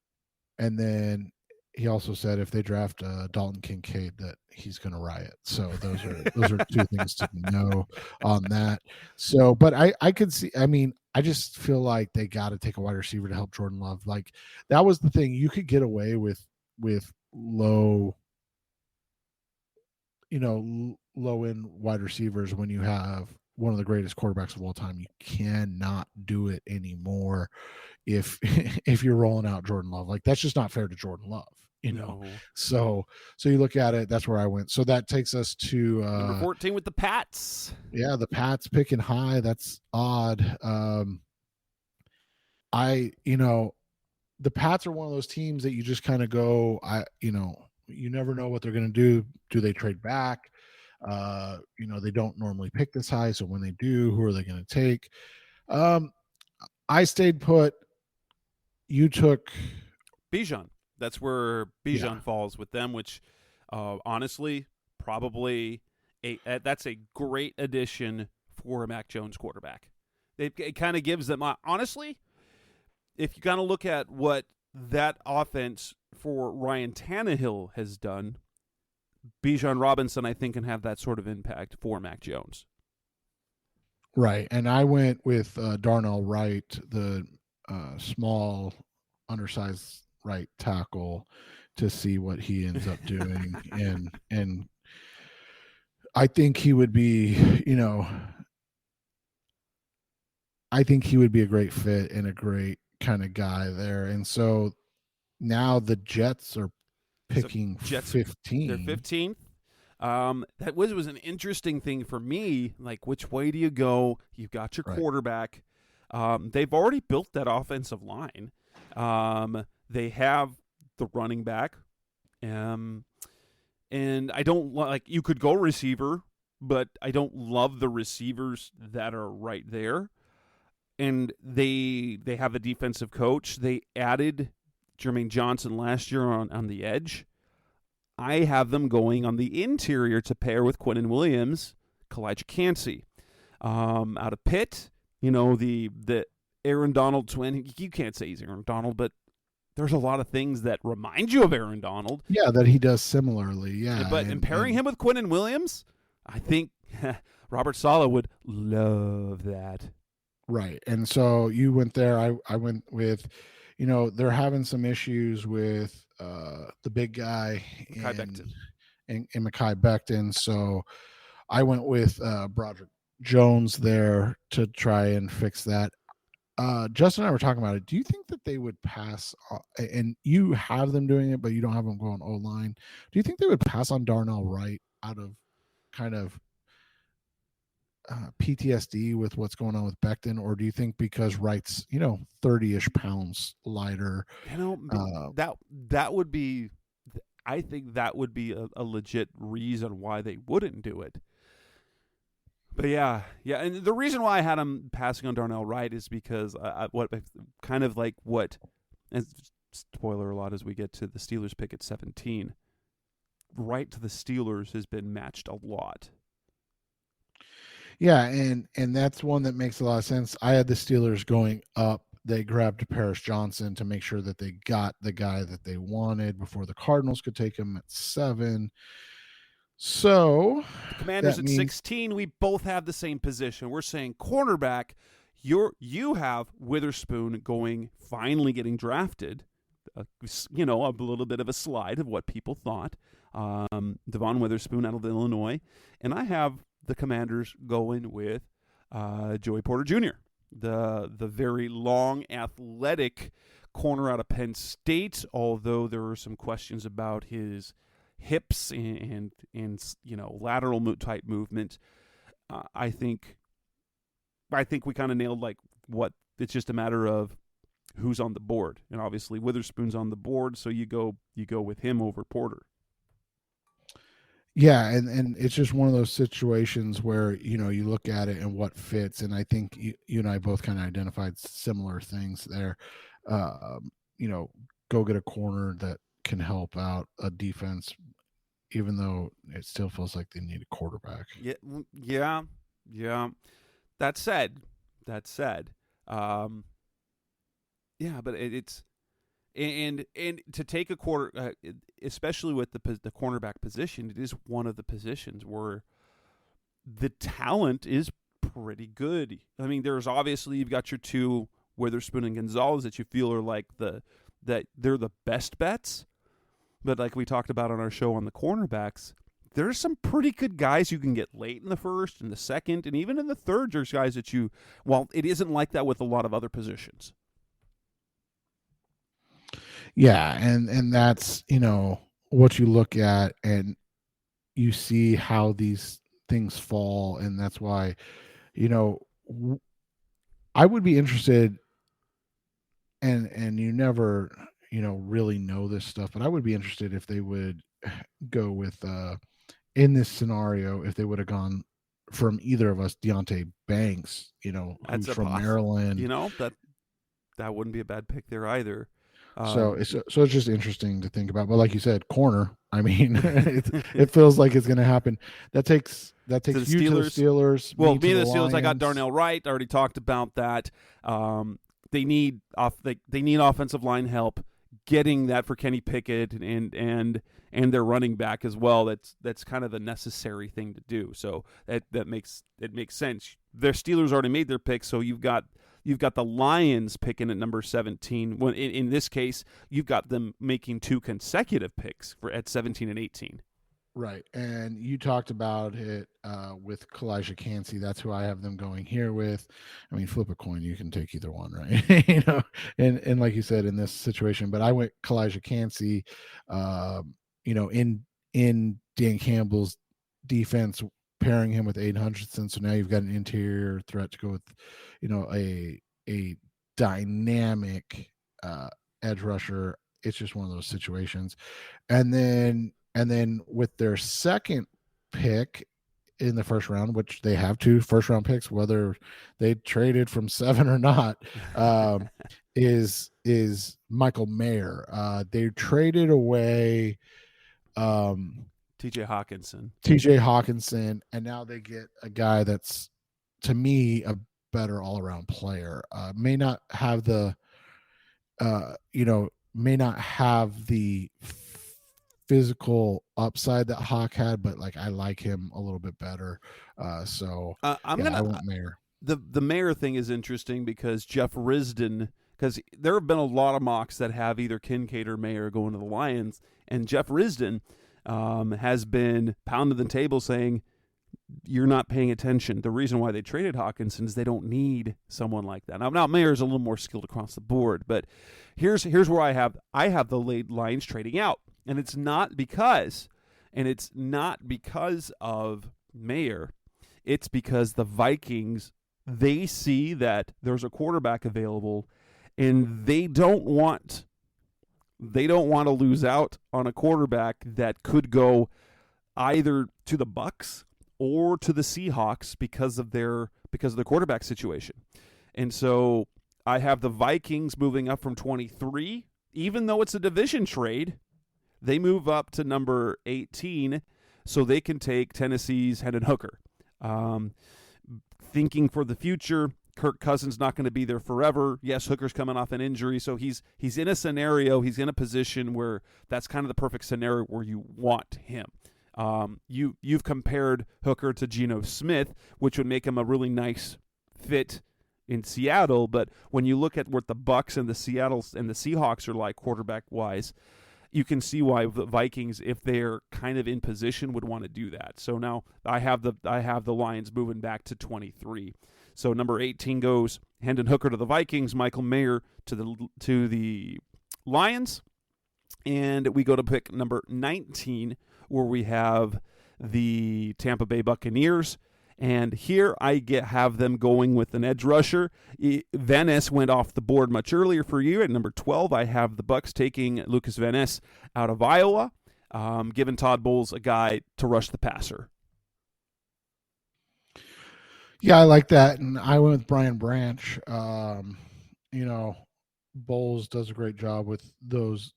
then he also said if they draft Dalton Kincaid that he's going to riot. So those are two things to know on that. So, but I could see. I mean, I just feel like they got to take a wide receiver to help Jordan Love. Like that was the thing. You could get away with low end wide receivers when you have one of the greatest quarterbacks of all time. You cannot do it anymore if you're rolling out Jordan Love. Like that's just not fair to Jordan Love. No. So you look at it, that's where I went. So that takes us to number 14 with the Pats. Yeah, the Pats picking high. That's odd. The Pats are one of those teams that you just kind of go, you never know what they're going to do. Do they trade back? They don't normally pick this high. So when they do, who are they going to take? I stayed put. You took Bijan. That's where Bijan falls with them, which honestly, probably that's a great addition for a Mac Jones quarterback. It kind of gives them, honestly, if you kind of look at what that offense for Ryan Tannehill has done, Bijan Robinson, I think, can have that sort of impact for Mac Jones. Right, and I went with Darnell Wright, the small, undersized right tackle, to see what he ends up doing, and I think he would be, I think he would be a great fit and a great kind of guy there. And so now the Jets are picking 15. They're 15th. That was an interesting thing for me. Like, which way do you go? You've got your quarterback. They've already built that offensive line. They have the running back. And I don't like, you could go receiver, but I don't love the receivers that are right there. And they have a defensive coach. They added Jermaine Johnson last year on the edge. I have them going on the interior to pair with Quinnen Williams, Kalijah Cansey. Out of Pitt, the Aaron Donald twin. You can't say he's Aaron Donald, but there's a lot of things that remind you of Aaron Donald. Yeah, that he does similarly, yeah. But pairing him with Quinnen Williams, I think Robert Saleh would love that. Right. And so you went there. I went with, they're having some issues with the big guy and Mekhi Becton. So I went with Broderick Jones there to try and fix that. Justin and I were talking about it. Do you think that they would pass, and you have them doing it, but you don't have them going O-line? Do you think they would pass on Darnell Wright out of kind of PTSD with what's going on with Becton, or do you think because Wright's 30-ish pounds lighter, that would be, I think that would be a legit reason why they wouldn't do it. But yeah, and the reason why I had him passing on Darnell Wright is because and spoiler a lot as we get to the Steelers pick at 17, Wright to the Steelers has been matched a lot. Yeah, and that's one that makes a lot of sense. I had the Steelers going up. They grabbed Paris Johnson to make sure that they got the guy that they wanted before the Cardinals could take him at 7. So the Commanders at 16, we both have the same position. We're saying cornerback. You have Witherspoon finally getting drafted. little bit of a slide of what people thought. Devon Witherspoon out of Illinois, and I have the Commanders going with Joey Porter Jr., the very long, athletic corner out of Penn State. Although there were some questions about his hips and lateral type movement, I think we kind of nailed what it's just a matter of who's on the board, and obviously Witherspoon's on the board, so you go with him over Porter. Yeah, and it's just one of those situations where you look at it and what fits, and I think you and I both kind of identified similar things there. Go get a corner that can help out a defense, even though it still feels like they need a quarterback. Yeah. That said, but it's and to take a quarter, especially with the cornerback position, it is one of the positions where the talent is pretty good. I mean, there's obviously you've got your two Witherspoon and Gonzalez that you feel are like that they're the best bets, but like we talked about on our show on the cornerbacks, there's some pretty good guys you can get late in the first, in the second, and even in the third. There's guys that it isn't like that with a lot of other positions. Yeah, and that's what you look at and you see how these things fall, and that's why I would be interested, and you never really know this stuff, but I would be interested if they would go with in this scenario, if they would have gone from either of us, Deonte Banks, who's from Maryland. That wouldn't be a bad pick there either. So it's just interesting to think about. But like you said, corner, I mean, it feels like it's going to happen. That takes you to the Steelers. Well, me and the Steelers, I got Darnell Wright. I already talked about that. They need offensive line help. Getting that for Kenny Pickett and their running back as well. That's kind of a necessary thing to do. So that makes sense. Their Steelers already made their pick, so you've got the Lions picking at number 17. When in this case, you've got them making two consecutive picks at 17 and 18. Right, and you talked about it with Kalijah Cansey. That's who I have them going here with. I mean, flip a coin, you can take either one, right? And like you said, in this situation, but I went Kalijah Cansey. In Dan Campbell's defense, pairing him with Aiden Hutchinson. So now you've got an interior threat to go with, a dynamic edge rusher. It's just one of those situations, and then with their second pick in the first round, which they have two first-round picks, whether they traded from 7 or not, is Michael Mayer. They traded away TJ Hawkinson, and now they get a guy that's, to me, a better all-around player. May not have the physical upside that Hawk had, but I like him a little bit better. I want Mayer. The Mayer thing is interesting because Jeff Risdon, because there have been a lot of mocks that have either Kincaid or Mayer going to the Lions, and Jeff Risdon has been pounding the table saying you're not paying attention. The reason why they traded Hawkinson is they don't need someone like that. Now Mayer's a little more skilled across the board, but here's where I have the late Lions trading out. And it's not because of Mayer. It's because the Vikings, they see that there's a quarterback available, and they don't want to lose out on a quarterback that could go either to the Bucs or to the Seahawks because of the quarterback situation. And so I have the Vikings moving up from 23, even though it's a division trade. They move up to number 18 so they can take Tennessee's Hendon Hooker. Thinking for the future, Kirk Cousins not going to be there forever. Yes, Hooker's coming off an injury, so he's in a scenario, he's in a position where that's kind of the perfect scenario where you want him. You've compared Hooker to Geno Smith, which would make him a really nice fit in Seattle. But when you look at what the Bucs and the Seattle's and the Seahawks are like quarterback wise, you can see why the Vikings, if they're kind of in position, would want to do that. So now I have the Lions moving back to 23. So number 18 goes Hendon Hooker to the Vikings, Michael Mayer to the Lions, and we go to pick number 19, where we have the Tampa Bay Buccaneers. And here I have them going with an edge rusher. Van Ness went off the board much earlier for you. At number 12, I have the Bucs taking Lucas Van Ness out of Iowa, giving Todd Bowles a guy to rush the passer. Yeah, I like that. And I went with Brian Branch. Bowles does a great job with those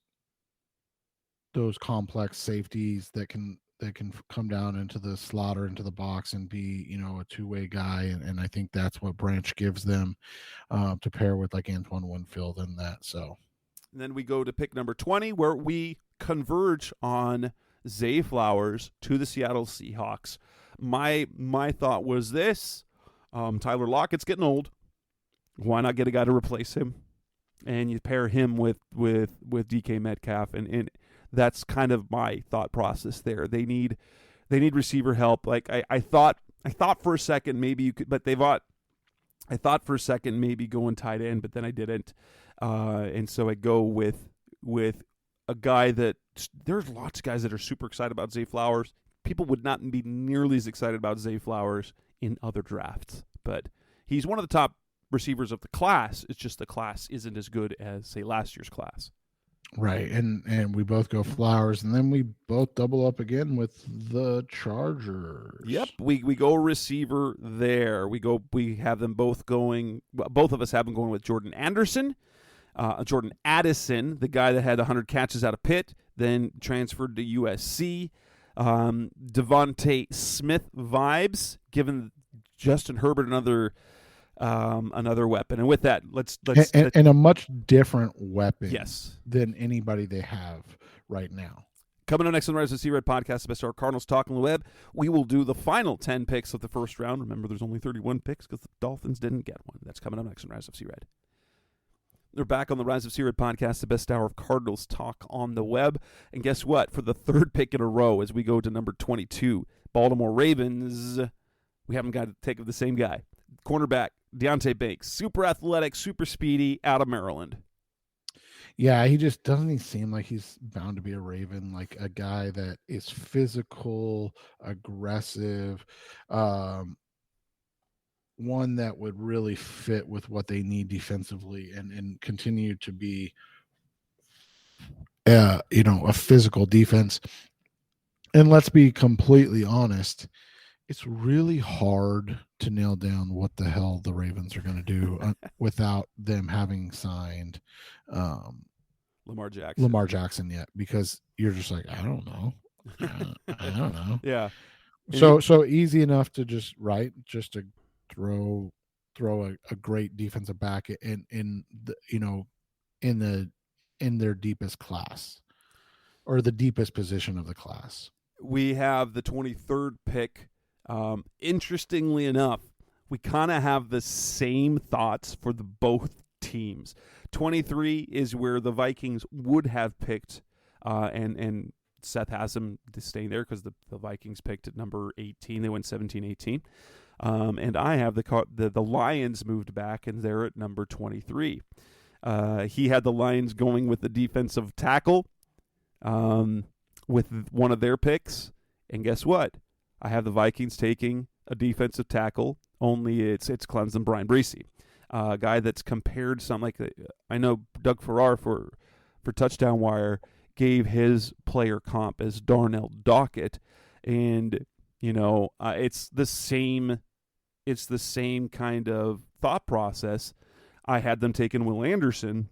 complex safeties that can come down into the slot or into the box and be, a two-way guy. And I think that's what Branch gives them to pair with like Antoine Winfield and that. So and then we go to pick number 20, where we converge on Zay Flowers to the Seattle Seahawks. My thought was this. Tyler Lockett's getting old. Why not get a guy to replace him? And you pair him with DK Metcalf, and that's kind of my thought process there. They need receiver help. Like I thought for a second maybe you could, but I thought for a second maybe going tight end, but then I didn't. And so I go with a guy that there's lots of guys that are super excited about Zay Flowers. People would not be nearly as excited about Zay Flowers in other drafts, but he's one of the top receivers of the class. It's just the class isn't as good as, say, last year's class. Right, and we both go Flowers, and then we both double up again with the Chargers. Yep, we go receiver there. We have them both going. Both of us have them going with Jordan Addison, the guy that had 100 catches out of Pitt, then transferred to USC. Devontae Smith vibes, giving Justin Herbert another weapon. And with that, let's and a much different weapon, yes, than anybody they have right now. Coming up next on the Rise of C-Red podcast, the best of our Cardinals talk on the web, we will do the final 10 picks of the first round. Remember, there's only 31 picks because the Dolphins didn't get one. That's coming up next on Rise of C-Red. They're back on the Rise of C-Red podcast, the best hour of Cardinals talk on the web. And guess what? For the third pick in a row, as we go to number 22, Baltimore Ravens, we haven't got to take of the same guy. Cornerback, Deontay Banks, super athletic, super speedy, out of Maryland. Yeah, he just doesn't seem like he's bound to be a Raven, like a guy that is physical, aggressive, one that would really fit with what they need defensively and continue to be, a physical defense. And let's be completely honest, it's really hard to nail down what the hell the Ravens are going to do without them having signed Lamar Jackson yet, because you're just like, I don't know. I don't know. Yeah. So easy enough to just to throw a great defensive back in their deepest class, or the deepest position of the class. We have the 23rd pick. Interestingly enough, we kind of have the same thoughts for both teams. 23 is where the Vikings would have picked, and Seth has them staying there because the Vikings picked at number 18. They went 17-18. And I have the Lions moved back, and they're at number 23. He had the Lions going with the defensive tackle with one of their picks. And guess what? I have the Vikings taking a defensive tackle, only it's Clemson Brian Breesy, a guy that's compared some, like I know Doug Farrar for Touchdown Wire gave his player comp as Darnell Dockett, and it's the same kind of thought process. I had them taking Will Anderson,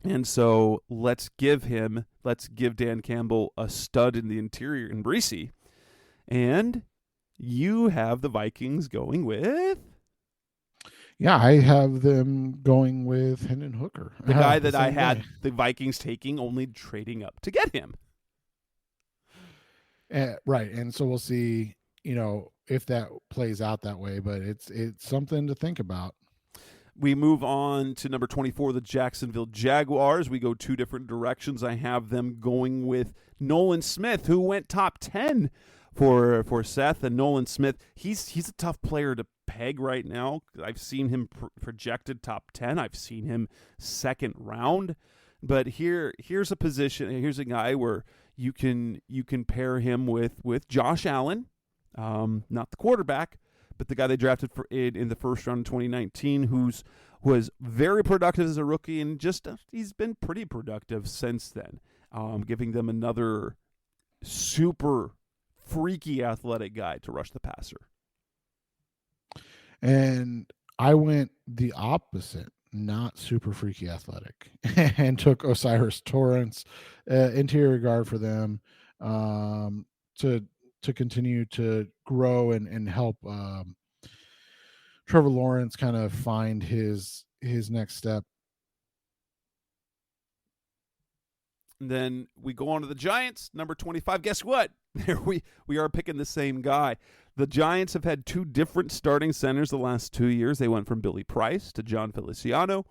and so let's give Dan Campbell a stud in the interior in Breesy. And you have the Vikings going with? Yeah, I have them going with Hendon Hooker. The guy that I had the Vikings taking, only trading up to get him. Right, and so we'll see, if that plays out that way, but it's something to think about. We move on to number 24, the Jacksonville Jaguars. We go two different directions. I have them going with Nolan Smith, who went top 10 for Seth. And Nolan Smith, he's a tough player to peg right now. I've seen him projected top 10. I've seen him 2nd round. But here's a position. Here's a guy where you can pair him with Josh Allen, not the quarterback, but the guy they drafted in the 1st round in 2019, was very productive as a rookie, and he's been pretty productive since then, giving them another super freaky athletic guy to rush the passer. And I went the opposite, not super freaky athletic, and took Osiris Torrance, interior guard for them, to continue to grow and help Trevor Lawrence kind of find his next step. And then we go on to the Giants, number 25. Guess what? There we are picking the same guy. The Giants have had two different starting centers the last 2 years. They went from Billy Price to John Feliciano.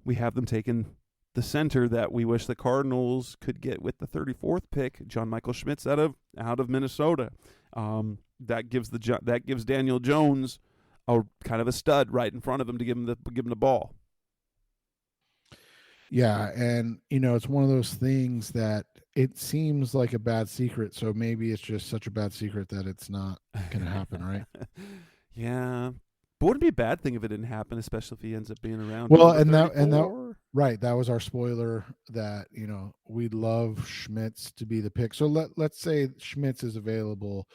We have them taking the center that we wish the Cardinals could get with the 34th pick, John Michael Schmitz out of Minnesota. That gives Daniel Jones a kind of a stud right in front of him to give him the ball. Yeah, and it's one of those things that it seems like a bad secret, so maybe it's just such a bad secret that it's not going to happen, right? Yeah. But wouldn't it be a bad thing if it didn't happen, especially if he ends up being around? Well, and that right, that was our spoiler that, we'd love Schmitz to be the pick. So let's say Schmitz is available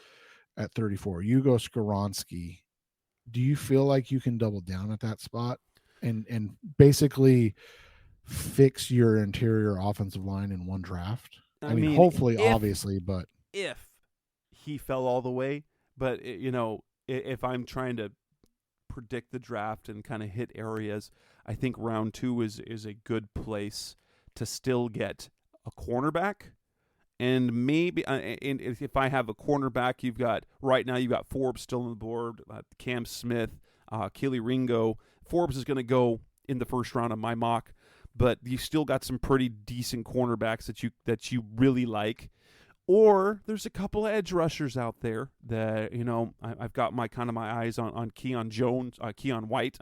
at 34. You go Skoronski. Do you feel like you can double down at that spot and basically fix your interior offensive line in one draft? I mean hopefully, obviously, but if he fell all the way, but if I'm trying to predict the draft and kind of hit areas, I think round 2 is a good place to still get a cornerback. And maybe, and if I have a cornerback, you've got Forbes still on the board, Cam Smith, Keely Ringo. Forbes is going to go in the 1st round of my mock, but you still got some pretty decent cornerbacks that you really like. Or there's a couple of edge rushers out there that I've got my eyes on Keon White.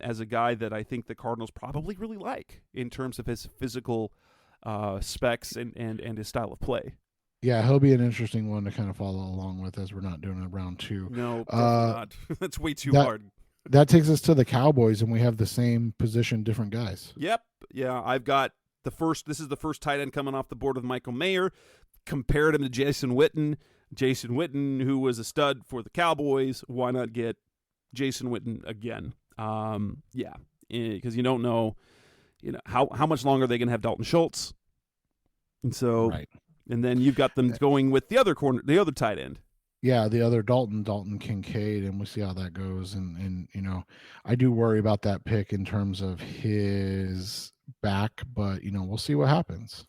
As a guy that I think the Cardinals probably really like in terms of his physical specs and his style of play. Yeah, he'll be an interesting one to kind of follow along with, as we're not doing a round 2. No, not. That's way too hard. That takes us to the Cowboys, and we have the same position, different guys. Yep. Yeah, I've got this is the first tight end coming off the board with Michael Mayer. Compared him to Jason Witten. Jason Witten, who was a stud for the Cowboys. Why not get Jason Witten again? Because you don't know, how much longer they can have Dalton Schultz. And so, right. And then you've got them going with the other tight end. Yeah, the other Dalton Kincaid, and we'll see how that goes. And I do worry about that pick in terms of his back, but we'll see what happens.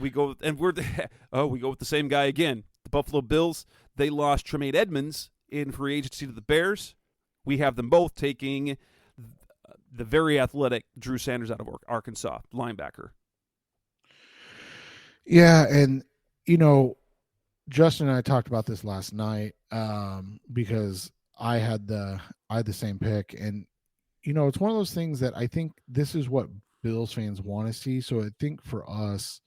We go with the same guy again. The Buffalo Bills, they lost Tremaine Edmonds in free agency to the Bears. We have them both taking the very athletic Drew Sanders out of Arkansas, linebacker. Yeah, and Justin and I talked about this last night because I had the same pick, and it's one of those things that I think this is what Bills fans want to see. So I think for us,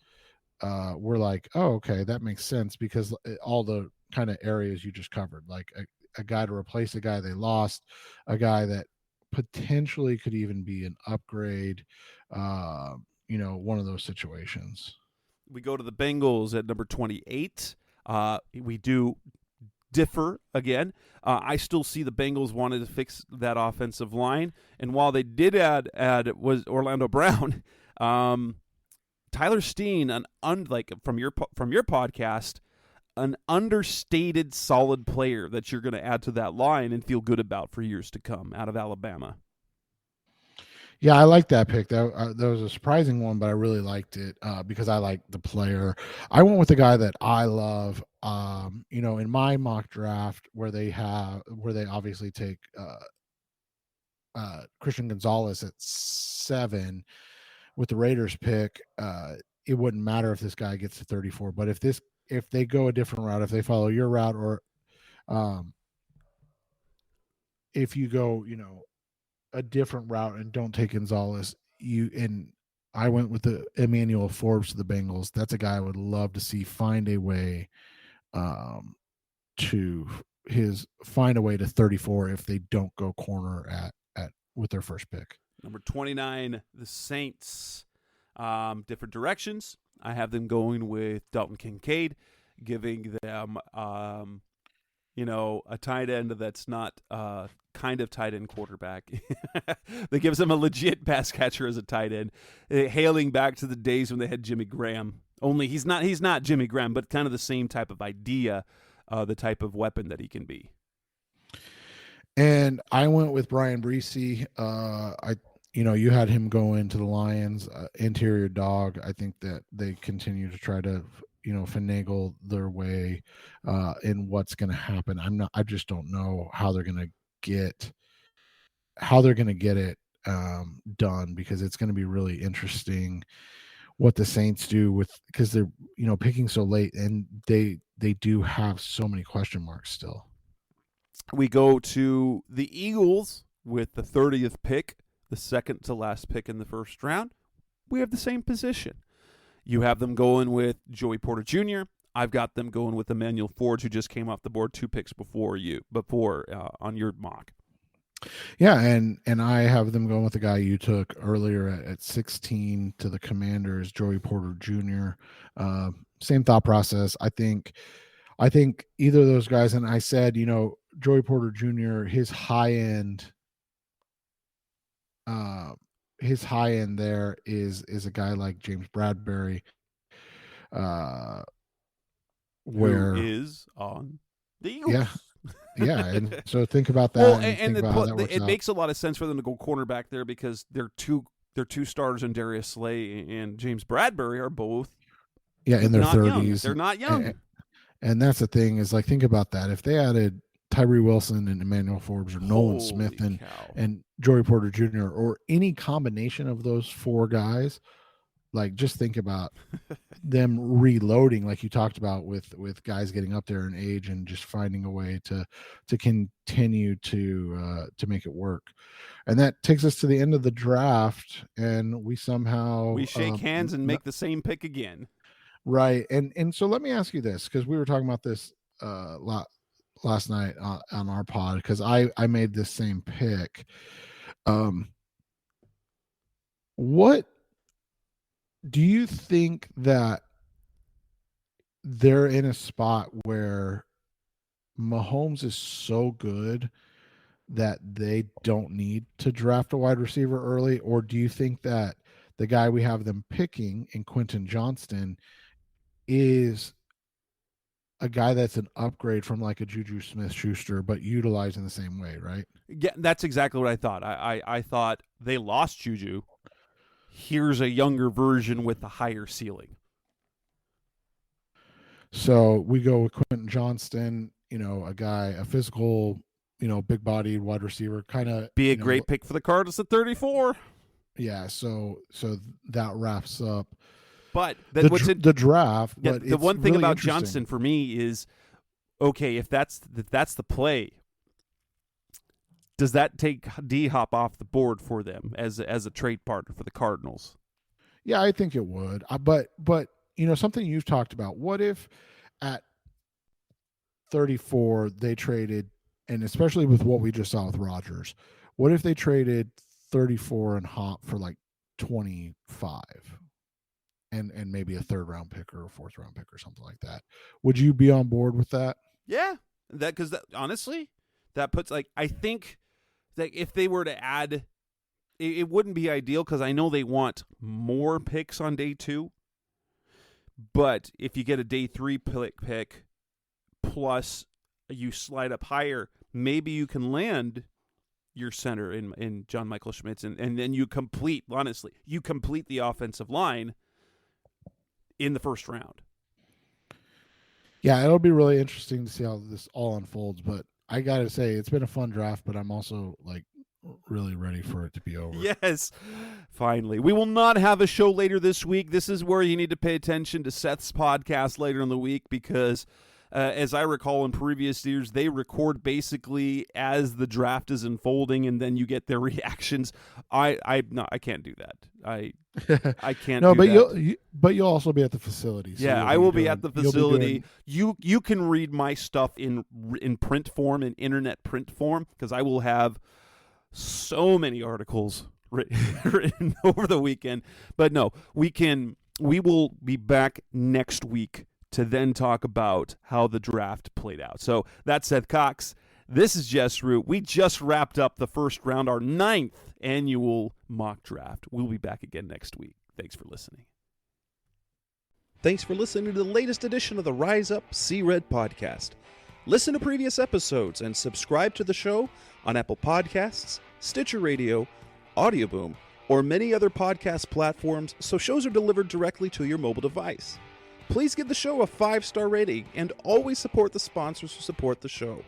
we're like, oh, okay, that makes sense, because all the kind of areas you just covered, like a guy to replace a guy they lost, a guy that potentially could even be an upgrade, one of those situations. We go to the Bengals at number 28. We do differ again. I still see the Bengals wanted to fix that offensive line, and while they did add was Orlando Brown, Tyler Steen, from your podcast, an understated solid player that you're going to add to that line and feel good about for years to come out of Alabama. Yeah, I like that pick. That was a surprising one, but I really liked it because I like the player. I went with the guy that I love. In my mock draft, where they obviously take Christian Gonzalez at 7 with the Raiders pick, it wouldn't matter if this guy gets to 34. But if they go a different route, if they follow your route, or if you go, a different route and don't take Gonzalez, I went with the Emmanuel Forbes to the Bengals. That's a guy I would love to see find a way to find a way to 34 if they don't go corner at with their first pick. Number 29, the Saints. Different directions. I have them going with Dalton Kincaid, giving them a tight end that's not kind of tight end quarterback. That gives them a legit pass catcher as a tight end, hailing back to the days when they had Jimmy Graham. Only he's not Jimmy Graham, but kind of the same type of idea, the type of weapon that he can be. And I went with Brian Breesy. You had him go into the Lions, interior dog. I think that they continue to try to, finagle their way in what's going to happen. I just don't know how they're going to get it done, because it's going to be really interesting what the Saints do because they're, picking so late, and they do have so many question marks still. We go to the Eagles with the 30th pick, the second to last pick in the first round. We have the same position. You have them going with Joey Porter Jr. I've got them going with Emmanuel Forbes, who just came off the board 2 picks before on your mock. Yeah, and I have them going with the guy you took earlier at 16 to the Commanders, Joey Porter Jr. Same thought process. I think either of those guys, and I said, Joey Porter Jr., his high end there is a guy like James Bradbury, where who is on the Eagles. Yeah, and so think about that. Well, it makes a lot of sense for them to go cornerback there, because their two starters in Darius Slay and James Bradbury are both in their 30s. They're not young. And that's the thing is, like, think about that. If they added Tyree Wilson and Emmanuel Forbes, or Nolan Smith and Joey Porter Jr., or any combination of those 4 guys, like, just think about them reloading, like you talked about with guys getting up there in age and just finding a way to continue to make it work. And that takes us to the end of the draft, and we shake hands and make the same pick again. Right. And so let me ask you this, because we were talking about this last night on our pod, because I made this same pick. What do you think that they're in a spot where Mahomes is so good that they don't need to draft a wide receiver early? Or do you think that the guy we have them picking in Quentin Johnston is a guy that's an upgrade from like a Juju Smith-Schuster, but utilized in the same way, right? Yeah, that's exactly what I thought. I thought they lost Juju. Here's a younger version with a higher ceiling. So we go with Quentin Johnston, a physical, big-bodied wide receiver, kind of be a great pick for the Cardinals at 34. Yeah, so that wraps up. But the draft. Yeah, but the one thing really about Johnston for me is, okay, if that's the play, does that take D-Hop off the board for them as a trade partner for the Cardinals? Yeah, I think it would. But something you've talked about. What if at 34 they traded, and especially with what we just saw with Rodgers, what if they traded 34 and Hop for like 25? And maybe a 3rd-round pick or a 4th-round pick or something like that. Would you be on board with that? Yeah, because honestly, that puts, like, I think that if they were to add, it wouldn't be ideal, because I know they want more picks on day 2. But if you get a day 3 pick plus you slide up higher, maybe you can land your center in John Michael Schmitz, and then you complete the offensive line in the 1st round. Yeah, it'll be really interesting to see how this all unfolds. But I got to say, it's been a fun draft, but I'm also like really ready for it to be over. Yes, finally. We will not have a show later this week. This is where you need to pay attention to Seth's podcast later in the week because, as I recall in previous years, they record basically as the draft is unfolding, and then you get their reactions. I can't do that. I can't. No, do but that. you'll also be at the facility. So yeah, I will be at the facility. You can read my stuff in print form, in internet print form, because I will have so many articles written over the weekend. But no, we will be back next week to then talk about how the draft played out. So that's Seth Cox. This is Jess Root. We just wrapped up the first round, our 9th annual mock draft. We'll be back again next week. Thanks for listening. Thanks for listening to the latest edition of the Rise Up, See Red podcast. Listen to previous episodes and subscribe to the show on Apple Podcasts, Stitcher Radio, Audioboom, or many other podcast platforms so shows are delivered directly to your mobile device. Please give the show a 5-star rating and always support the sponsors who support the show.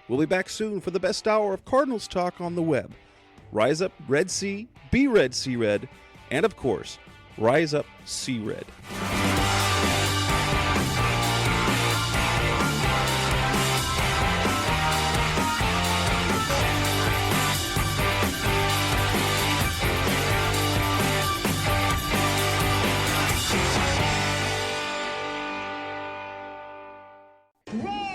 We'll be back soon for the best hour of Cardinals talk on the web. Rise up, Red Sea, be Red, See Red, and of course, Rise Up, See Red. Roll!